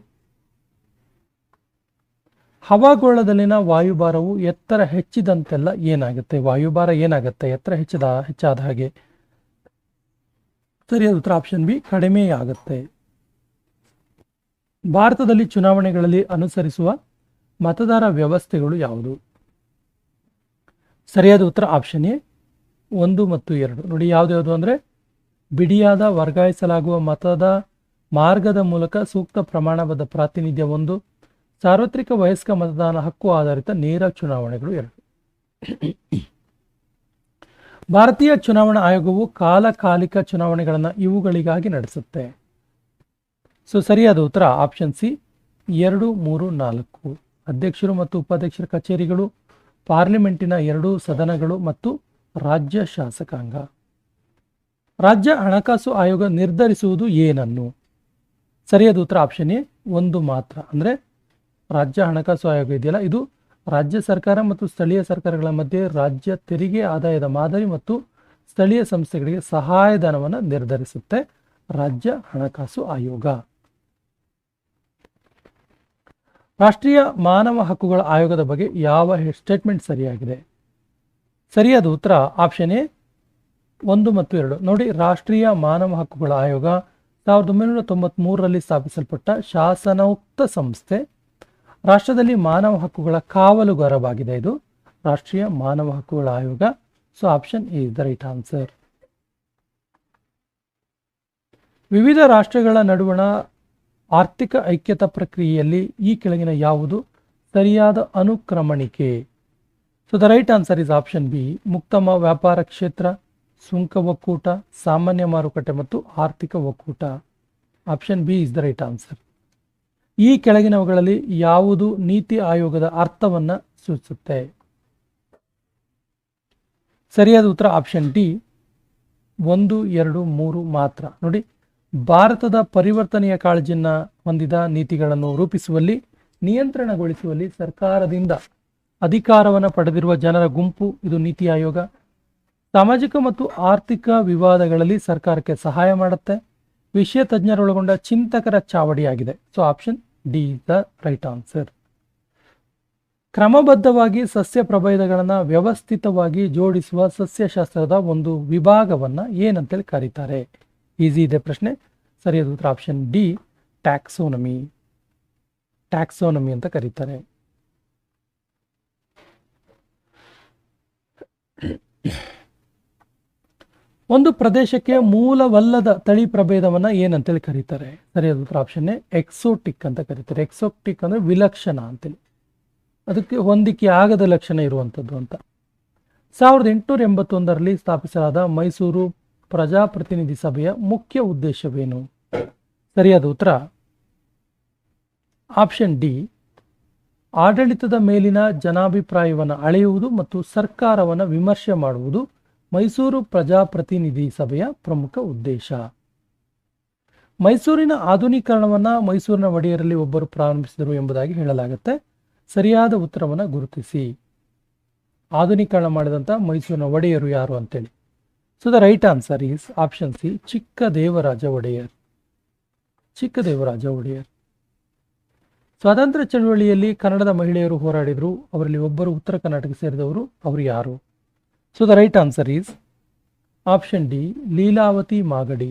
ಹವಾಗೋಳದಲ್ಲಿನ ವಾಯುಭಾರವು ಎತ್ತರ ಹೆಚ್ಚಿದಂತೆಲ್ಲ ಏನಾಗುತ್ತೆ? ವಾಯುಭಾರ ಏನಾಗುತ್ತೆ ಎತ್ತರ ಹೆಚ್ಚಾದ ಹಾಗೆ? ಸರಿಯಾದ ಉತ್ತರ ಆಪ್ಷನ್ ಬಿ, ಕಡಿಮೆಯಾಗುತ್ತೆ. ಭಾರತದಲ್ಲಿ ಚುನಾವಣೆಗಳಲ್ಲಿ ಅನುಸರಿಸುವ ಮತದಾರ ವ್ಯವಸ್ಥೆಗಳು ಯಾವುದು? ಸರಿಯಾದ ಉತ್ತರ ಆಪ್ಷನ್ ಎ, 1 ಮತ್ತು 2. ನೋಡಿ ಯಾವ್ದು ಅಂದರೆ ಬಿಡಿಯಾದ ವರ್ಗಾಯಿಸಲಾಗುವ ಮತದ ಮಾರ್ಗದ ಮೂಲಕ ಸೂಕ್ತ ಪ್ರಮಾಣಬದ್ಧ ಪ್ರಾತಿನಿಧ್ಯ 1, ಸಾರ್ವತ್ರಿಕ ವಯಸ್ಕ ಮತದಾನ ಹಕ್ಕು ಆಧಾರಿತ ನೇರ ಚುನಾವಣೆಗಳು 2. ಭಾರತೀಯ ಚುನಾವಣಾ ಆಯೋಗವು ಕಾಲಕಾಲಿಕ ಚುನಾವಣೆಗಳನ್ನು ಇವುಗಳಿಗಾಗಿ ನಡೆಸುತ್ತೆ. ಸೊ ಸರಿಯಾದ ಉತ್ತರ ಆಪ್ಷನ್ ಸಿ, 2, 3, 4. ಅಧ್ಯಕ್ಷರು ಮತ್ತು ಉಪಾಧ್ಯಕ್ಷರ ಕಚೇರಿಗಳು, ಪಾರ್ಲಿಮೆಂಟಿನ 2 ಸದನಗಳು ಮತ್ತು ರಾಜ್ಯ ಶಾಸಕಾಂಗ. ರಾಜ್ಯ ಹಣಕಾಸು ಆಯೋಗ ನಿರ್ಧರಿಸುವುದು ಏನನ್ನು? ಸರಿಯಾದ ಉತ್ತರ ಆಪ್ಷನ್ ಎ, 1 ಮಾತ್ರ. ಅಂದರೆ ರಾಜ್ಯ ಹಣಕಾಸು ಆಯೋಗ ಇದೆಯಲ್ಲ, ಇದು ರಾಜ್ಯ ಸರ್ಕಾರ ಮತ್ತು ಸ್ಥಳೀಯ ಸರ್ಕಾರಗಳ ಮಧ್ಯೆ ರಾಜ್ಯ ತೆರಿಗೆ ಆದಾಯದ ಮಾದರಿ ಮತ್ತು ಸ್ಥಳೀಯ ಸಂಸ್ಥೆಗಳಿಗೆ ಸಹಾಯಧನವನ್ನು ನಿರ್ಧರಿಸುತ್ತೆ. ರಾಜ್ಯ ಹಣಕಾಸು ಆಯೋಗ. ರಾಷ್ಟ್ರೀಯ ಮಾನವ ಹಕ್ಕುಗಳ ಆಯೋಗದ ಬಗ್ಗೆ ಯಾವ ಸ್ಟೇಟ್ಮೆಂಟ್ ಸರಿಯಾಗಿದೆ? ಸರಿಯಾದ ಉತ್ತರ ಆಪ್ಷನ್ ಎ, 1 ಮತ್ತು 2. ನೋಡಿ, ರಾಷ್ಟ್ರೀಯ ಮಾನವ ಹಕ್ಕುಗಳ ಆಯೋಗ 1993ರಲ್ಲಿ ಸ್ಥಾಪಿಸಲ್ಪಟ್ಟ ಶಾಸನೋಕ್ತ ಸಂಸ್ಥೆ. ರಾಷ್ಟ್ರದಲ್ಲಿ ಮಾನವ ಹಕ್ಕುಗಳ ಕಾವಲುಗಾರವಾಗಿದೆ ಇದು ರಾಷ್ಟ್ರೀಯ ಮಾನವ ಹಕ್ಕುಗಳ ಆಯೋಗ. So option A is the right answer. ವಿವಿಧ ರಾಷ್ಟ್ರಗಳ ನಡುವಣ ಆರ್ಥಿಕ ಐಕ್ಯತಾ ಪ್ರಕ್ರಿಯೆಯಲ್ಲಿ ಈ ಕೆಳಗಿನ ಯಾವುದು ಸರಿಯಾದ ಅನುಕ್ರಮಣಿಕೆ? So the right answer is option B, ಮುಕ್ತ ವ್ಯಾಪಾರ ಕ್ಷೇತ್ರ, ಸುಂಕ ಒಕ್ಕೂಟ, ಸಾಮಾನ್ಯ ಮಾರುಕಟ್ಟೆ ಮತ್ತು ಆರ್ಥಿಕ ಒಕ್ಕೂಟ. Option B is the right answer. ಈ ಕೆಳಗಿನವುಗಳಲ್ಲಿ ಯಾವುದು ನೀತಿ ಆಯೋಗದ ಅರ್ಥವನ್ನು ಸೂಚಿಸುತ್ತೆ? ಸರಿಯಾದ ಉತ್ತರ ಆಪ್ಷನ್ ಡಿ, 1, 2, 3 ಮಾತ್ರ. ನೋಡಿ, ಭಾರತದ ಪರಿವರ್ತನೆಯ ಕಾಳಜಿಯನ್ನು ಹೊಂದಿದ ನೀತಿಗಳನ್ನು ರೂಪಿಸುವಲ್ಲಿ, ನಿಯಂತ್ರಣಗೊಳಿಸುವಲ್ಲಿ ಸರ್ಕಾರದಿಂದ ಅಧಿಕಾರವನ್ನು ಪಡೆದಿರುವ ಜನರ ಗುಂಪು ಇದು ನೀತಿ ಆಯೋಗ. ಸಾಮಾಜಿಕ ಮತ್ತು ಆರ್ಥಿಕ ವಿವಾದಗಳಲ್ಲಿ ಸರ್ಕಾರಕ್ಕೆ ಸಹಾಯ ಮಾಡುತ್ತೆ. ವಿಷಯ ತಜ್ಞರೊಳಗೊಂಡ ಚಿಂತಕರ ಚಾವಡಿಯಾಗಿದೆ. So option D is the right answer. ಕ್ರಮಬದ್ಧವಾಗಿ ಸಸ್ಯ ಪ್ರಭೇದಗಳನ್ನು ವ್ಯವಸ್ಥಿತವಾಗಿ ಜೋಡಿಸುವ ಸಸ್ಯಶಾಸ್ತ್ರದ ಒಂದು ವಿಭಾಗವನ್ನು ಏನಂತೇಳಿ ಕರೀತಾರೆ? ಈಸಿ ಇದೆ ಪ್ರಶ್ನೆ. ಸರಿಯಾದ ಉತ್ತರ ಆಪ್ಷನ್ ಡಿ, ಟ್ಯಾಕ್ಸೋನಮಿ. ಟ್ಯಾಕ್ಸೋನಮಿ ಅಂತ ಕರೀತಾರೆ. ಒಂದು ಪ್ರದೇಶಕ್ಕೆ ಮೂಲವಲ್ಲದ ತಳಿ ಪ್ರಭೇದವನ್ನು ಏನಂತೇಳಿ ಕರೀತಾರೆ? ಸರಿಯಾದ ಉತ್ತರ ಆಪ್ಷನ್ ಎ, ಎಕ್ಸೋಟಿಕ್ ಅಂತ ಕರೀತಾರೆ. ಎಕ್ಸೋಟಿಕ್ ಅಂದರೆ ವಿಲಕ್ಷಣ ಅಂತೇಳಿ, ಅದಕ್ಕೆ ಹೊಂದಿಕೆ ಆಗದ ಲಕ್ಷಣ ಇರುವಂಥದ್ದು ಅಂತ. 1881ರಲ್ಲಿ ಸ್ಥಾಪಿಸಲಾದ ಮೈಸೂರು ಪ್ರಜಾಪ್ರತಿನಿಧಿ ಸಭೆಯ ಮುಖ್ಯ ಉದ್ದೇಶವೇನು? ಸರಿಯಾದ ಉತ್ತರ ಆಪ್ಷನ್ ಡಿ, ಆಡಳಿತದ ಮೇಲಿನ ಜನಾಭಿಪ್ರಾಯವನ್ನು ಅಳೆಯುವುದು ಮತ್ತು ಸರ್ಕಾರವನ್ನು ವಿಮರ್ಶೆ ಮಾಡುವುದು ಮೈಸೂರು ಪ್ರಜಾಪ್ರತಿನಿಧಿ ಸಭೆಯ ಪ್ರಮುಖ ಉದ್ದೇಶ. ಮೈಸೂರಿನ ಆಧುನೀಕರಣವನ್ನು ಮೈಸೂರಿನ ಒಡೆಯರಲ್ಲಿ ಒಬ್ಬರು ಪ್ರಾರಂಭಿಸಿದರು ಎಂಬುದಾಗಿ ಹೇಳಲಾಗುತ್ತೆ. ಸರಿಯಾದ ಉತ್ತರವನ್ನು ಗುರುತಿಸಿ. ಆಧುನೀಕರಣ ಮಾಡಿದಂಥ ಮೈಸೂರಿನ ಒಡೆಯರು ಯಾರು ಅಂತೇಳಿ. So the right answer is option C, Chikkadevaraja Wodeyar. Chikkadevaraja Wodeyar. ಸ್ವಾತಂತ್ರ್ಯ ಚಳವಳಿಯಲ್ಲಿ ಕನ್ನಡದ ಮಹಿಳೆಯರು ಹೋರಾಡಿದರು. ಅವರಲ್ಲಿ ಒಬ್ಬರು ಉತ್ತರ ಕರ್ನಾಟಕ ಸೇರಿದವರು. ಅವರು ಯಾರು? So the right answer is option D, Leelavathi Magadi.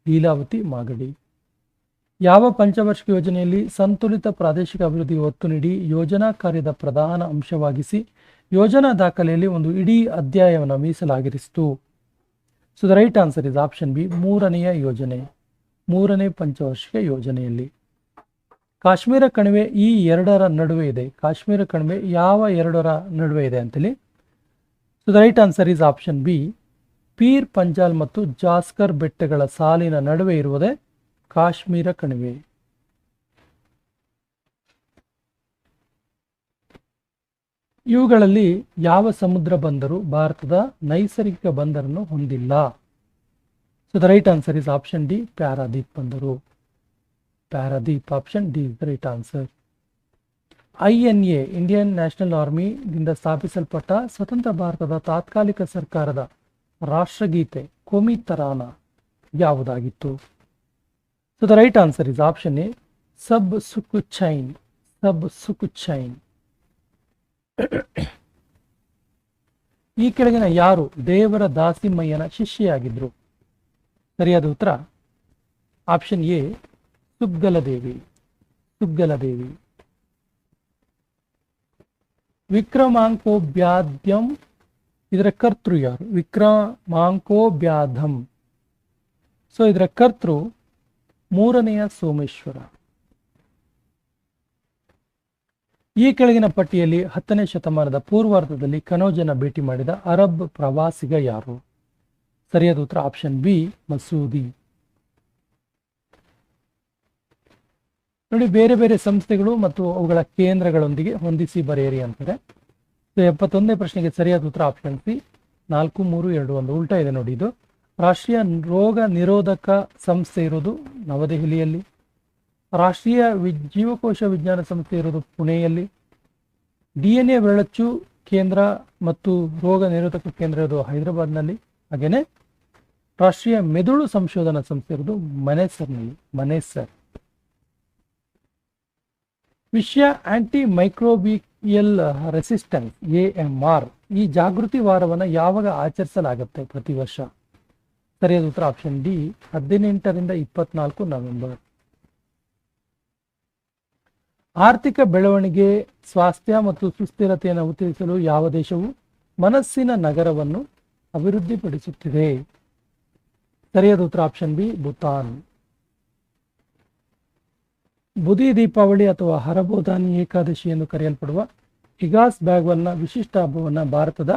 Leelavathi Magadi. ಯಾವ ಪಂಚವಾರ್ಷಿಕ ಯೋಜನೆಯಲ್ಲಿ ಸಂತುಲಿತ ಪ್ರಾದೇಶಿಕ ಅಭಿವೃದ್ಧಿಗೆ ಒತ್ತು ನೀಡಿ ಯೋಜನಾ ಕಾರ್ಯದ ಪ್ರಧಾನ ಅಂಶವಾಗಿಸಿ ಯೋಜನಾ ದಾಖಲೆಯಲ್ಲಿ ಒಂದು ಇಡೀ ಅಧ್ಯಾಯವನ್ನು ಮೀಸಲಾಗಿರಿಸಿತು? So the right answer is option B, ಮೂರನೆಯ ಯೋಜನೆ. ಮೂರನೇ ಪಂಚವಾರ್ಷಿಕ ಯೋಜನೆಯಲ್ಲಿ. ಕಾಶ್ಮೀರ ಕಣಿವೆ ಈ ಎರಡರ ನಡುವೆ ಇದೆ. ಕಾಶ್ಮೀರ ಕಣಿವೆ ಯಾವ ಎರಡರ ನಡುವೆ ಇದೆ ಅಂತೇಳಿ. So the right answer is option B, peer Panjal ಮತ್ತು ಜಾಸ್ಕರ್ ಬೆಟ್ಟಗಳ ಸಾಲಿನ ನಡುವೆ ಇರುವುದೇ ಕಾಶ್ಮೀರ ಕಣಿವೆ. ಇವುಗಳಲ್ಲಿ ಯಾವ ಸಮುದ್ರ ಬಂದರು ಭಾರತದ ನೈಸರ್ಗಿಕ ಬಂದರನ್ನು ಹೊಂದಿಲ್ಲ? So the right answer is option D, Paradip ಬಂದರು. Paradip. Option D is the right answer. INA Indian national army ದಿಂದ ಸ್ಥಾಪಿಸಲ್ಪಟ್ಟ ಸ್ವತಂತ್ರ ಭಾರತದ ತಾತ್ಕಾಲಿಕ ಸರ್ಕಾರದ ರಾಷ್ಟ್ರಗೀತೆ ಕೋಮಿ ತರಾನ ಯಾವುದಾಗಿತ್ತು? So the right answer is option A, Subh Sukh Chain. Subh Sukh Chain. ಈ ಕೆಳಗಿನ ಯಾರು ದೇವರ ದಾಸಿಮಯ್ಯನ ಶಿಷ್ಯೆಯಾಗಿದ್ರು? ಸರಿಯಾದ ಉತ್ತರ ಆಪ್ಷನ್ ಎ, ಸುಗ್ಗಲದೇವಿ. ಸುಗ್ಗಲದೇವಿ. ವಿಕ್ರಮಾಂಕೋಬ್ಯಾದ್ಯಂ ಇದರ ಕರ್ತೃ ಯಾರು? ವಿಕ್ರಮಾಂಕೋಬ್ಯಾಧಂ. ಸೊ ಇದರ ಕರ್ತೃ ಮೂರನೆಯ ಸೋಮೇಶ್ವರ. ಈ ಕೆಳಗಿನ ಪಟ್ಟಿಯಲ್ಲಿ 10ನೇ ಶತಮಾನದ ಪೂರ್ವಾರ್ಧದಲ್ಲಿ ಕನೌಜನ ಭೇಟಿ ಮಾಡಿದ ಅರಬ್ ಪ್ರವಾಸಿಗ ಯಾರು? ಸರಿಯಾದ ಉತ್ತರ ಆಪ್ಷನ್ ಬಿ, ಮಸೂದಿ. ನೋಡಿ, ಬೇರೆ ಬೇರೆ ಸಂಸ್ಥೆಗಳು ಮತ್ತು ಅವುಗಳ ಕೇಂದ್ರಗಳೊಂದಿಗೆ ಹೊಂದಿಸಿ ಬರೆಯಿರಿ ಅಂತಾರೆ. 71ನೇ ಪ್ರಶ್ನೆಗೆ ಸರಿಯಾದ ಉತ್ತರ ಆಪ್ಷನ್ ಸಿ, 4, 3, 2, 1. ಉಲ್ಟಾ ಇದೆ ನೋಡಿ. ಇದು ರಾಷ್ಟ್ರೀಯ ರೋಗ ನಿರೋಧಕ ಸಂಸ್ಥೆ ಇರೋದು ನವದೆಹಲಿಯಲ್ಲಿ. ರಾಷ್ಟ್ರೀಯ ಜೀವಕೋಶ ವಿಜ್ಞಾನ ಸಂಸ್ಥೆ ಇರೋದು ಪುಣೆಯಲ್ಲಿ. DNA ಬೆರಳಚ್ಚು ಕೇಂದ್ರ ಮತ್ತು ರೋಗ ನಿರೋಧಕ ಕೇಂದ್ರ ಇರೋದು ಹೈದರಾಬಾದ್ನಲ್ಲಿ. ಹಾಗೇನೆ ರಾಷ್ಟ್ರೀಯ ಮೆದುಳು ಸಂಶೋಧನಾ ಸಂಸ್ಥೆ ಇರೋದು ಮನೇಸರ್ನಲ್ಲಿ. ಮನೇಸರ್. ವಿಶ್ವ ಆಂಟಿ ಮೈಕ್ರೋಬಿಯಲ್ ರೆಸಿಸ್ಟೆನ್ಸ್ AMR ಈ ಜಾಗೃತಿ ವಾರವನ್ನು ಯಾವಾಗ ಆಚರಿಸಲಾಗುತ್ತೆ ಪ್ರತಿ ವರ್ಷ? ಸರಿಯಾದ ಉತ್ತರ ಆಪ್ಷನ್ ಡಿ, 18ರಿಂದ 24 ನವೆಂಬರ್. ಆರ್ಥಿಕ ಬೆಳವಣಿಗೆ, ಸ್ವಾಸ್ಥ್ಯ ಮತ್ತು ಸುಸ್ಥಿರತೆಯನ್ನು ಉತ್ತೇಜಿಸಲು ಯಾವ ದೇಶವು ಮನಸ್ಸಿನ ನಗರವನ್ನು ಅಭಿವೃದ್ಧಿಪಡಿಸುತ್ತಿದೆ? ಸರಿಯಾದ ಉತ್ತರ ಆಪ್ಷನ್ ಬಿ, ಭೂತಾನ್. ಬುದಿ ದೀಪಾವಳಿ ಅಥವಾ ಹರಬೋಧಾನಿ ಏಕಾದಶಿ ಎಂದು ಕರೆಯಲ್ಪಡುವ ಇಗಾಸ್ ಬ್ಯಾಗ್ವಲ್ನ ವಿಶಿಷ್ಟ ಹಬ್ಬವನ್ನು ಭಾರತದ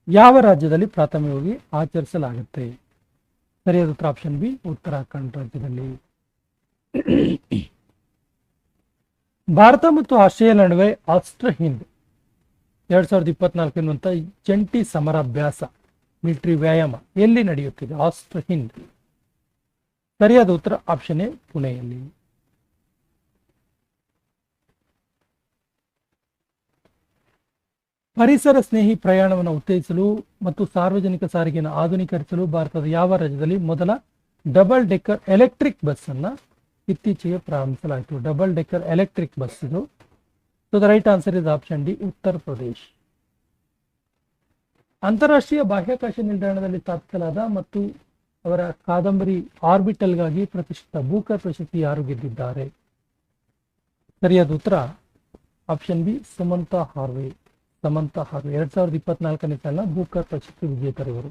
ಯಾವ ರಾಜ್ಯದಲ್ಲಿ ಪ್ರಾಥಮಿಕವಾಗಿ ಆಚರಿಸಲಾಗುತ್ತೆ? ಸರಿಯಾದ ಉತ್ತರ ಆಪ್ಷನ್ ಬಿ, ಉತ್ತರಾಖಂಡ್ ರಾಜ್ಯದಲ್ಲಿ. ಭಾರತ ಮತ್ತು ಆಸ್ಟ್ರೇಲಿಯಾ ನಡುವೆ ಆಸ್ಟ್ರ ಹಿಂದ್ 2024 ಎನ್ನುವಂಥ ಜಂಟಿ ಸಮರಾಭ್ಯಾಸ ಮಿಲಿಟರಿ ವ್ಯಾಯಾಮ ಎಲ್ಲಿ ನಡೆಯುತ್ತಿದೆ? ಆಸ್ಟ್ರ ಹಿಂದ್. ಸರಿಯಾದ ಉತ್ತರ ಆಪ್ಷನ್ ಎ, ಪುಣೆಯಲ್ಲಿ. ಪರಿಸರ ಸ್ನೇಹಿ ಪ್ರಯಾಣವನ್ನು ಉತ್ತೇಜಿಸಲು ಮತ್ತು ಸಾರ್ವಜನಿಕ ಸಾರಿಗೆಯನ್ನು ಆಧುನೀಕರಿಸಲು ಭಾರತದ ಯಾವ ರಾಜ್ಯದಲ್ಲಿ ಮೊದಲ ಡಬಲ್ ಡೆಕ್ಕರ್ ಎಲೆಕ್ಟ್ರಿಕ್ ಬಸ್ ಅನ್ನ ಇತ್ತೀಚೆಗೆ ಪ್ರಾರಂಭಿಸಲಾಯಿತು? ಡಬಲ್ ಡೆಕ್ಕರ್ ಎಲೆಕ್ಟ್ರಿಕ್ ಬಸ್ ಇದು. So the right answer is option D, Uttar Pradesh. ಅಂತಾರಾಷ್ಟ್ರೀಯ ಬಾಹ್ಯಾಕಾಶ ನಿಲ್ದಾಣದಲ್ಲಿ ಸ್ಥಾಪಿಸಲಾದ ಮತ್ತು ಅವರ ಕಾದಂಬರಿ ಆರ್ಬಿಟಲ್ಗಾಗಿ ಪ್ರತಿಷ್ಠಿತ ಬೂಕರ್ ಪ್ರಶಸ್ತಿ ಯಾರು ಗೆದ್ದಿದ್ದಾರೆ? ಸರಿಯಾದ ಉತ್ತರ option B, Samantha Harvey. Samantha Harvey 2024ನೇ ಸಾಲಿನ ಬೂಕರ್ ಪ್ರಶಸ್ತಿ ವಿಜೇತರು ಇವರು.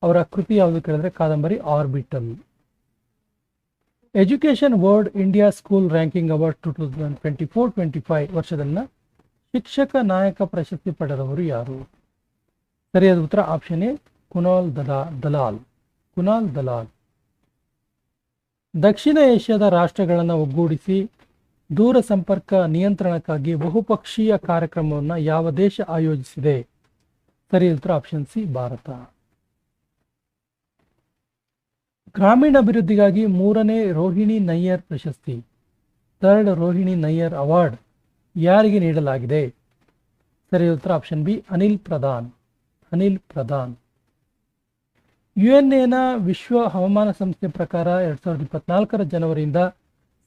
ಅವರ ಕೃತಿ ಯಾವುದು ಕೇಳಿದ್ರೆ ಕಾದಂಬರಿ orbital. Education world India school ranking award 2024-25 ವರ್ಷದಲ್ಲಿನ ಶಿಕ್ಷಕ ನಾಯಕ ಪ್ರಶಸ್ತಿ ಪಡೆದವರು ಯಾರು? ಸರಿಯಾದ ಉತ್ತರ ಆಪ್ಷನ್ ಎ, ಕುನಾಲ್ ದಲಾಲ್. ಕುನಾಲ್ ದಲಾಲ್. ದಕ್ಷಿಣ ಏಷ್ಯಾದ ರಾಷ್ಟ್ರಗಳನ್ನು ಒಗ್ಗೂಡಿಸಿ ದೂರ ಸಂಪರ್ಕ ನಿಯಂತ್ರಣಕ್ಕಾಗಿ ಬಹುಪಕ್ಷೀಯ ಕಾರ್ಯಕ್ರಮವನ್ನು ಯಾವ ದೇಶ ಆಯೋಜಿಸಿದೆ? ಸರಿಯಾದ ಉತ್ತರ ಆಪ್ಷನ್ ಸಿ, ಭಾರತ. ಗ್ರಾಮೀಣಾಭಿವೃದ್ಧಿಗಾಗಿ 3ನೇ ರೋಹಿಣಿ ನಯ್ಯರ್ ಪ್ರಶಸ್ತಿ, 3rd ರೋಹಿಣಿ ನಯ್ಯರ್ ಅವಾರ್ಡ್ ಯಾರಿಗೆ ನೀಡಲಾಗಿದೆ? ಸರಿಯಾದ ಉತ್ತರ ಆಪ್ಷನ್ ಬಿ, ಅನಿಲ್ ಪ್ರಧಾನ್. ಅನಿಲ್ ಪ್ರಧಾನ್. ಯುಎನ್ಎನ ವಿಶ್ವ ಹವಾಮಾನ ಸಂಸ್ಥೆ ಪ್ರಕಾರ 2024 ಜನವರಿಯಿಂದ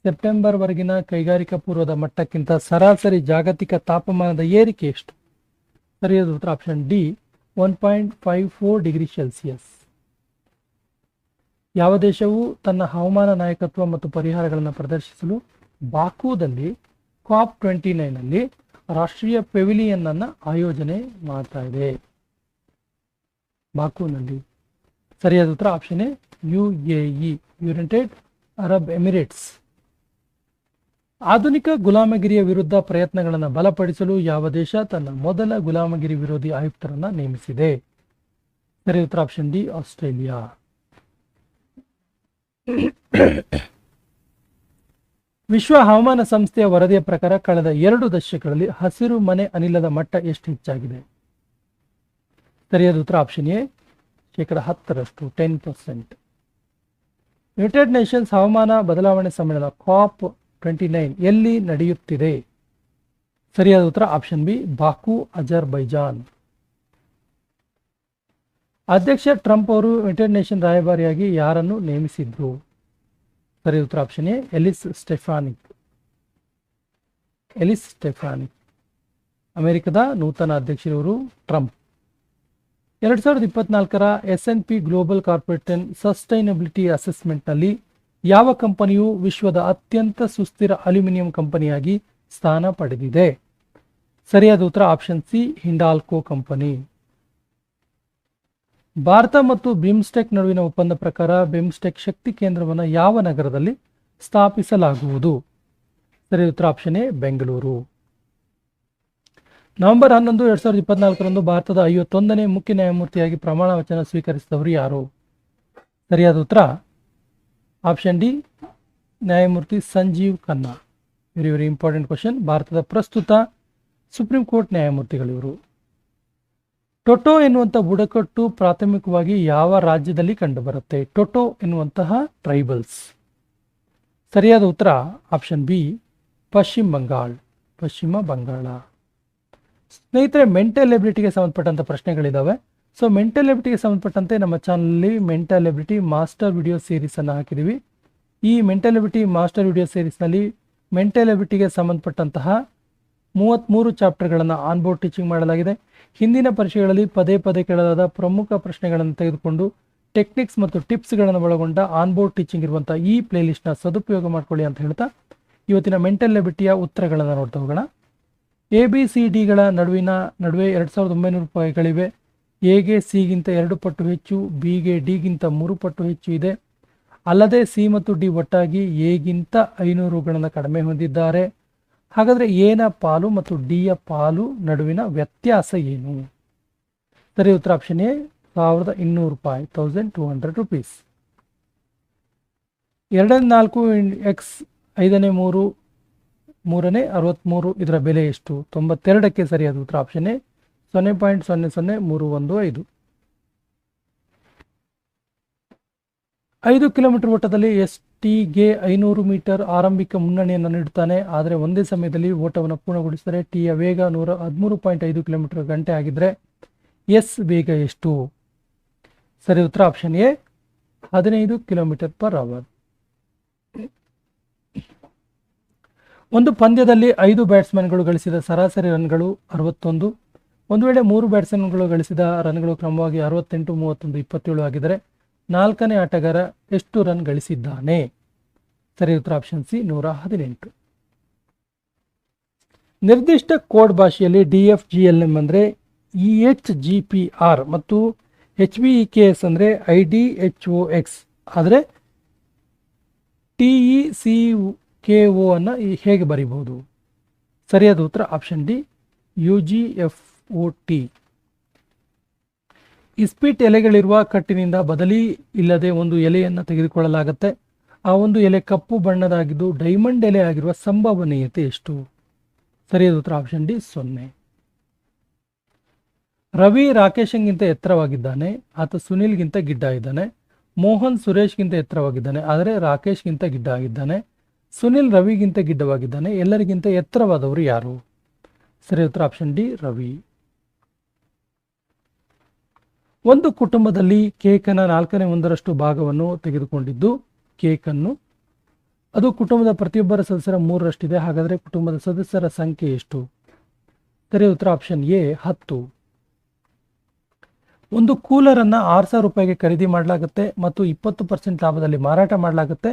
ಸೆಪ್ಟೆಂಬರ್ ವರೆಗಿನ ಕೈಗಾರಿಕಾ ಪೂರ್ವದ ಮಟ್ಟಕ್ಕಿಂತ ಸರಾಸರಿ ಜಾಗತಿಕ ತಾಪಮಾನದ ಏರಿಕೆ ಎಷ್ಟು? ಸರಿಯಾದ ಉತ್ತರ ಆಪ್ಷನ್ ಡಿ, 1.54 ಡಿಗ್ರಿ ಸೆಲ್ಸಿಯಸ್. ಯಾವ ದೇಶವು ತನ್ನ ಹವಾಮಾನ ನಾಯಕತ್ವ ಮತ್ತು ಪರಿಹಾರಗಳನ್ನು ಪ್ರದರ್ಶಿಸಲು ಬಾಕೂದಲ್ಲಿ COP29ನಲ್ಲಿ ರಾಷ್ಟ್ರೀಯ ಪೆವಿಲಿಯನ್ ಅನ್ನು ಆಯೋಜನೆ ಮಾಡ್ತಾ ಇದೆ? ಬಾಕೂನಲ್ಲಿ. ಸರಿಯಾದ ಉತ್ತರ option A, UAE, United Arab Emirates. ಆಧುನಿಕ ಗುಲಾಮಗಿರಿಯ ವಿರುದ್ಧ ಪ್ರಯತ್ನಗಳನ್ನು ಬಲಪಡಿಸಲು ಯಾವ ದೇಶ ತನ್ನ ಮೊದಲ ಗುಲಾಮಗಿರಿ ವಿರೋಧಿ ಆಯುಕ್ತರನ್ನ ನೇಮಿಸಿದೆ? ಸರಿಯಾದ ಉತ್ತರ ಆಪ್ಷನ್ ಡಿ, ಆಸ್ಟ್ರೇಲಿಯಾ. ವಿಶ್ವ ಹವಾಮಾನ ಸಂಸ್ಥೆಯ ವರದಿಯ ಪ್ರಕಾರ ಕಳೆದ 2 ದಶಕಗಳಲ್ಲಿ ಹಸಿರು ಮನೆ ಅನಿಲದ ಮಟ್ಟ ಎಷ್ಟು ಹೆಚ್ಚಾಗಿದೆ? ಸರಿಯಾದ ಉತ್ತರ ಆಪ್ಷನ್ ಎ, 10%, 10%. ಯುನೈಟೆಡ್ ನೇಷನ್ಸ್ ಹವಾಮಾನ ಬದಲಾವಣೆ ಸಮ್ಮೇಳನ COP29 ಎಲ್ಲಿ ನಡೆಯುತ್ತಿದೆ? ಸರಿಯಾದ ಉತ್ತರ ಆಪ್ಷನ್ ಬಿ, ಬಾಕು, ಅಜರ್ಬೈಜಾನ್. ಅಧ್ಯಕ್ಷ ಟ್ರಂಪ್ ಅವರು ಯುನೈಟೆಡ್ ನೇಷನ್ ರಾಯಭಾರಿಯಾಗಿ ಯಾರನ್ನು ನೇಮಿಸಿದ್ರು? ಸರಿಯಾದ ಉತ್ತರ ಆಪ್ಷನ್ ಎ, ಎಲಿಸ್ ಸ್ಟೆಫಾನಿಕ್. ಎಲಿಸ್ ಸ್ಟೆಫಾನಿಕ್. ಅಮೆರಿಕದ ನೂತನ ಅಧ್ಯಕ್ಷರವರು ಟ್ರಂಪ್. 2024ರ S&P ಗ್ಲೋಬಲ್ ಕಾರ್ಪೊರೇಟ್ ಸಸ್ಟೈನಬಿಲಿಟಿ ಅಸೆಸ್ಮೆಂಟ್ನಲ್ಲಿ ಯಾವ ಕಂಪನಿಯು ವಿಶ್ವದ ಅತ್ಯಂತ ಸುಸ್ಥಿರ ಅಲ್ಯೂಮಿನಿಯಂ ಕಂಪನಿಯಾಗಿ ಸ್ಥಾನ ಪಡೆದಿದೆ? ಸರಿಯಾದ ಉತ್ತರ option C, Hindalco company. Bharat ಮತ್ತು ಬಿಮ್ಸ್ಟೆಕ್ ನಡುವಿನ ಒಪ್ಪಂದ ಪ್ರಕಾರ ಬಿಮ್ಸ್ಟೆಕ್ ಶಕ್ತಿ ಕೇಂದ್ರವನ್ನು ಯಾವ ನಗರದಲ್ಲಿ ಸ್ಥಾಪಿಸಲಾಗುವುದು? ಸರಿಯಾದ ಉತ್ತರ ಆಪ್ಷನ್ ಎ, ಬೆಂಗಳೂರು. ನವೆಂಬರ್ 11, 2024ರಂದು ಭಾರತದ 51ನೇ ಮುಖ್ಯ ನ್ಯಾಯಮೂರ್ತಿಯಾಗಿ ಪ್ರಮಾಣ ವಚನ ಸ್ವೀಕರಿಸಿದವರು ಯಾರು? ಸರಿಯಾದ ಉತ್ತರ ಆಪ್ಷನ್ ಡಿ, ನ್ಯಾಯಮೂರ್ತಿ Sanjeev Khanna. Very very important question. ಭಾರತದ ಪ್ರಸ್ತುತ ಸುಪ್ರೀಂ ಕೋರ್ಟ್ ನ್ಯಾಯಮೂರ್ತಿಗಳಿವರು. ಟೊಟೊ ಎನ್ನುವಂಥ ಬುಡಕಟ್ಟು ಪ್ರಾಥಮಿಕವಾಗಿ ಯಾವ ರಾಜ್ಯದಲ್ಲಿ ಕಂಡುಬರುತ್ತೆ? ಟೊಟೊ ಎನ್ನುವಂತಹ ಟ್ರೈಬಲ್ಸ್. ಸರಿಯಾದ ಉತ್ತರ ಆಪ್ಷನ್ ಬಿ, ಪಶ್ಚಿಮ ಬಂಗಾಳ. ಪಶ್ಚಿಮ ಬಂಗಾಳ. ಸ್ನೇಹಿತರೆ, ಮೆಂಟಲ್ ಎಬಿಲಿಟಿಗೆ ಸಂಬಂಧಪಟ್ಟಂಥ ಪ್ರಶ್ನೆಗಳಿದ್ದಾವೆ. ಸೊ ಮೆಂಟಲ್ ಎಬಿಲಿಟಿಗೆ ಸಂಬಂಧಪಟ್ಟಂತೆ ನಮ್ಮ ಚಾನಲಲ್ಲಿ ಮೆಂಟಲ್ ಎಬಿಲಿಟಿ ಮಾಸ್ಟರ್ ವಿಡಿಯೋ ಸೀರೀಸನ್ನು ಹಾಕಿದ್ದೀವಿ. ಈ ಮೆಂಟಲ್ ಎಬಿಲಿಟಿ ಮಾಸ್ಟರ್ ವಿಡಿಯೋ ಸೀರೀಸ್ನಲ್ಲಿ ಮೆಂಟಲ್ ಎಬಿಲಿಟಿಗೆ ಸಂಬಂಧಪಟ್ಟಂತಹ 33 ಚಾಪ್ಟರ್ಗಳನ್ನು ಆನ್ಬೋರ್ಡ್ ಟೀಚಿಂಗ್ ಮಾಡಲಾಗಿದೆ. ಹಿಂದಿನ ಪರೀಕ್ಷೆಗಳಲ್ಲಿ ಪದೇ ಪದೇ ಕೇಳಲಾದ ಪ್ರಮುಖ ಪ್ರಶ್ನೆಗಳನ್ನು ತೆಗೆದುಕೊಂಡು ಟೆಕ್ನಿಕ್ಸ್ ಮತ್ತು ಟಿಪ್ಸ್ಗಳನ್ನು ಒಳಗೊಂಡ ಆನ್ಬೋರ್ಡ್ ಟೀಚಿಂಗ್ ಇರುವಂಥ ಈ ಪ್ಲೇಲಿಸ್ಟ್ನ ಸದುಪಯೋಗ ಮಾಡ್ಕೊಳ್ಳಿ ಅಂತ ಹೇಳ್ತಾ ಇವತ್ತಿನ ಮೆಂಟಲ್ ಎಬಿಲಿಟಿಯ ಉತ್ತರಗಳನ್ನು ನೋಡ್ತಾ ಹೋಗೋಣ. ABCDಗಳ ನಡುವೆ 2900 ರೂಪಾಯಿಗಳಿವೆ. ಎಗೆ ಸಿಗಿಂತ 2 ಪಟ್ಟು ಹೆಚ್ಚು, ಬಿಗೆ ಡಿಗಿಂತ 3 ಪಟ್ಟು ಹೆಚ್ಚು ಇದೆ. ಅಲ್ಲದೆ ಸಿ ಮತ್ತು ಡಿ ಒಟ್ಟಾಗಿ ಎಗಿಂತ 500ಗಳನ್ನು ಕಡಿಮೆ ಹೊಂದಿದ್ದಾರೆ. ಹಾಗಾದರೆ ಎನ ಪಾಲು ಮತ್ತು ಡಿಯ ಪಾಲು ನಡುವಿನ ವ್ಯತ್ಯಾಸ ಏನು? ಸರಿ ಉತ್ತರ ಆಪ್ಷನ್ ಎ, 1200 ರೂಪಾಯಿ, 1200 ರುಪೀಸ್. 2 x 5 3 63 ಇದರ ಬೆಲೆ ಎಷ್ಟು? 92ಕ್ಕೆ ಸರಿಯಾದ ಉತ್ತರ ಆಪ್ಷನ್ ಎ, 0.00315. 5 ಕಿಲೋಮೀಟರ್ ಓಟದಲ್ಲಿ ಟಿಗೆ 500 ಮೀಟರ್ ಆರಂಭಿಕ ಮುನ್ನಡೆಯನ್ನು ನೀಡುತ್ತಾನೆ. ಆದರೆ ಒಂದೇ ಸಮಯದಲ್ಲಿ ಓಟವನ್ನು ಪೂರ್ಣಗೊಳಿಸಿದರೆ ಟಿಯ ವೇಗ 113.5 ಕಿಲೋಮೀಟರ್ ಗಂಟೆ ಆಗಿದ್ರೆ ಎಸ್ ವೇಗ ಎಷ್ಟು? ಸರಿ ಉತ್ತರ option A, 15 kilometre per hour. ಒಂದು ಪಂದ್ಯದಲ್ಲಿ 5 ಬ್ಯಾಟ್ಸ್ಮನ್ಗಳು ಗಳಿಸಿದ ಸರಾಸರಿ ರನ್ಗಳು 61. ಒಂದು ವೇಳೆ 3 ಬ್ಯಾಟ್ಸ್ಮನ್ಗಳು ಗಳಿಸಿದ ರನ್ಗಳು ಕ್ರಮವಾಗಿ 68, 31, 27 ಆಗಿದ್ದರೆ 4ನೇ ಆಟಗಾರ ಎಷ್ಟು ರನ್ ಗಳಿಸಿದ್ದಾನೆ? ಸರಿ ಉತ್ತರ ಆಪ್ಷನ್ ಸಿ, 118. ನಿರ್ದಿಷ್ಟ ಕೋಡ್ ಭಾಷೆಯಲ್ಲಿ DFGLM ಅಂದರೆ EHGPR ಮತ್ತು HBEKS ಅಂದರೆ IDHOX ಆದರೆ TECKO ಅನ್ನು ಹೇಗೆ ಬರೀಬಹುದು? ಸರಿಯಾದ ಉತ್ತರ ಆಪ್ಷನ್ ಡಿ, UGFOT. ಇಸ್ಪೀಟ್ ಎಲೆಗಳಿರುವ ಕಟ್ಟಿನಿಂದ ಬದಲಿ ಇಲ್ಲದೆ ಒಂದು ಎಲೆಯನ್ನು ತೆಗೆದುಕೊಳ್ಳಲಾಗುತ್ತೆ. ಆ ಒಂದು ಎಲೆ ಕಪ್ಪು ಬಣ್ಣದಾಗಿದ್ದು ಡೈಮಂಡ್ ಎಲೆ ಆಗಿರುವ ಸಂಭವನೀಯತೆ ಎಷ್ಟು? ಸರಿಯಾದ ಉತ್ತರ ಆಪ್ಷನ್ ಡಿ 0. ರವಿ ರಾಕೇಶ್ಗಿಂತ ಎತ್ತರವಾಗಿದ್ದಾನೆ, ಆತ ಸುನಿಲ್ಗಿಂತ ಗಿಡ್ಡ ಇದ್ದಾನೆ. ಮೋಹನ್ ಸುರೇಶ್ಗಿಂತ ಎತ್ತರವಾಗಿದ್ದಾನೆ, ಆದರೆ ರಾಕೇಶ್ಗಿಂತ ಗಿಡ್ಡ ಆಗಿದ್ದಾನೆ. ಸುನಿಲ್ ರವಿಗಿಂತ ಗಿಡ್ಡವಾಗಿದ್ದಾನೆ, ಎಲ್ಲರಿಗಿಂತ ಎತ್ತರವಾದವರು ಯಾರು? ಸರಿಯಾದ ಉತ್ತರ ಆಪ್ಷನ್ ಡಿ ರವಿ. ಒಂದು ಕುಟುಂಬದಲ್ಲಿ ಕೇಕನ 1/4 ಭಾಗವನ್ನು ತೆಗೆದುಕೊಂಡಿದ್ದು ಕೇಕನ್ನು ಅದು ಕುಟುಂಬದ ಪ್ರತಿಯೊಬ್ಬರ ಸದಸ್ಯರ 3ರಷ್ಟಿದೆ. ಹಾಗಾದರೆ ಕುಟುಂಬದ ಸದಸ್ಯರ ಸಂಖ್ಯೆ ಎಷ್ಟು? ಸರಿಯಾದ ಉತ್ತರ ಆಪ್ಷನ್ ಎ 10. ಒಂದು ಕೂಲರನ್ನು 6,000 ರೂಪಾಯಿಗೆ ಖರೀದಿ ಮಾಡಲಾಗುತ್ತೆ ಮತ್ತು 20% ಲಾಭದಲ್ಲಿ ಮಾರಾಟ ಮಾಡಲಾಗುತ್ತೆ.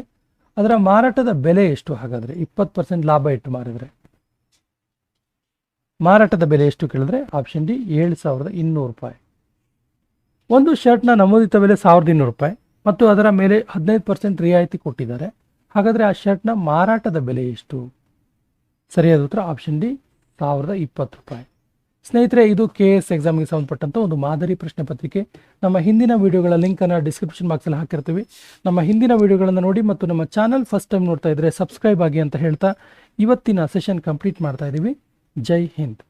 ಅದರ ಮಾರಾಟದ ಬೆಲೆ ಎಷ್ಟು? ಹಾಗಾದರೆ 20% ಲಾಭ ಇಟ್ಟು ಮಾರಿದರೆ ಮಾರಾಟದ ಬೆಲೆ ಎಷ್ಟು ಕೇಳಿದ್ರೆ ಆಪ್ಷನ್ ಡಿ 7,200 ರೂಪಾಯಿ. ಒಂದು ಶರ್ಟ್ನ ನಮೂದಿತ ಬೆಲೆ 1,200 ರೂಪಾಯಿ ಮತ್ತು ಅದರ ಮೇಲೆ 15% ರಿಯಾಯಿತಿ ಕೊಟ್ಟಿದ್ದಾರೆ. ಹಾಗಾದರೆ ಆ ಶರ್ಟ್ನ ಮಾರಾಟದ ಬೆಲೆ ಎಷ್ಟು? ಸರಿಯಾದ ಉತ್ತರ ಆಪ್ಷನ್ ಡಿ 1,020 ರೂಪಾಯಿ. ಸ್ನೇಹಿತರೆ, ಇದು KS ಎಕ್ಸಾಮ್ಗೆ ಸಂಬಂಧಪಟ್ಟಂಥ ಒಂದು ಮಾದರಿ ಪ್ರಶ್ನೆ ಪತ್ರಿಕೆ. ನಮ್ಮ ಹಿಂದಿನ ವಿಡಿಯೋಗಳ ಲಿಂಕನ್ನು ಡಿಸ್ಕ್ರಿಪ್ಷನ್ ಬಾಕ್ಸಲ್ಲಿ ಹಾಕಿರ್ತೀವಿ. ನಮ್ಮ ಹಿಂದಿನ ವಿಡಿಯೋಗಳನ್ನು ನೋಡಿ ಮತ್ತು ನಮ್ಮ ಚಾನಲ್ ಫಸ್ಟ್ ಟೈಮ್ ನೋಡ್ತಾ ಇದ್ದರೆ ಸಬ್ಸ್ಕ್ರೈಬ್ ಆಗಿ ಅಂತ ಹೇಳ್ತಾ ಇವತ್ತಿನ ಸೆಷನ್ ಕಂಪ್ಲೀಟ್ ಮಾಡ್ತಾ ಇದ್ದೀವಿ. ಜೈ ಹಿಂದ್.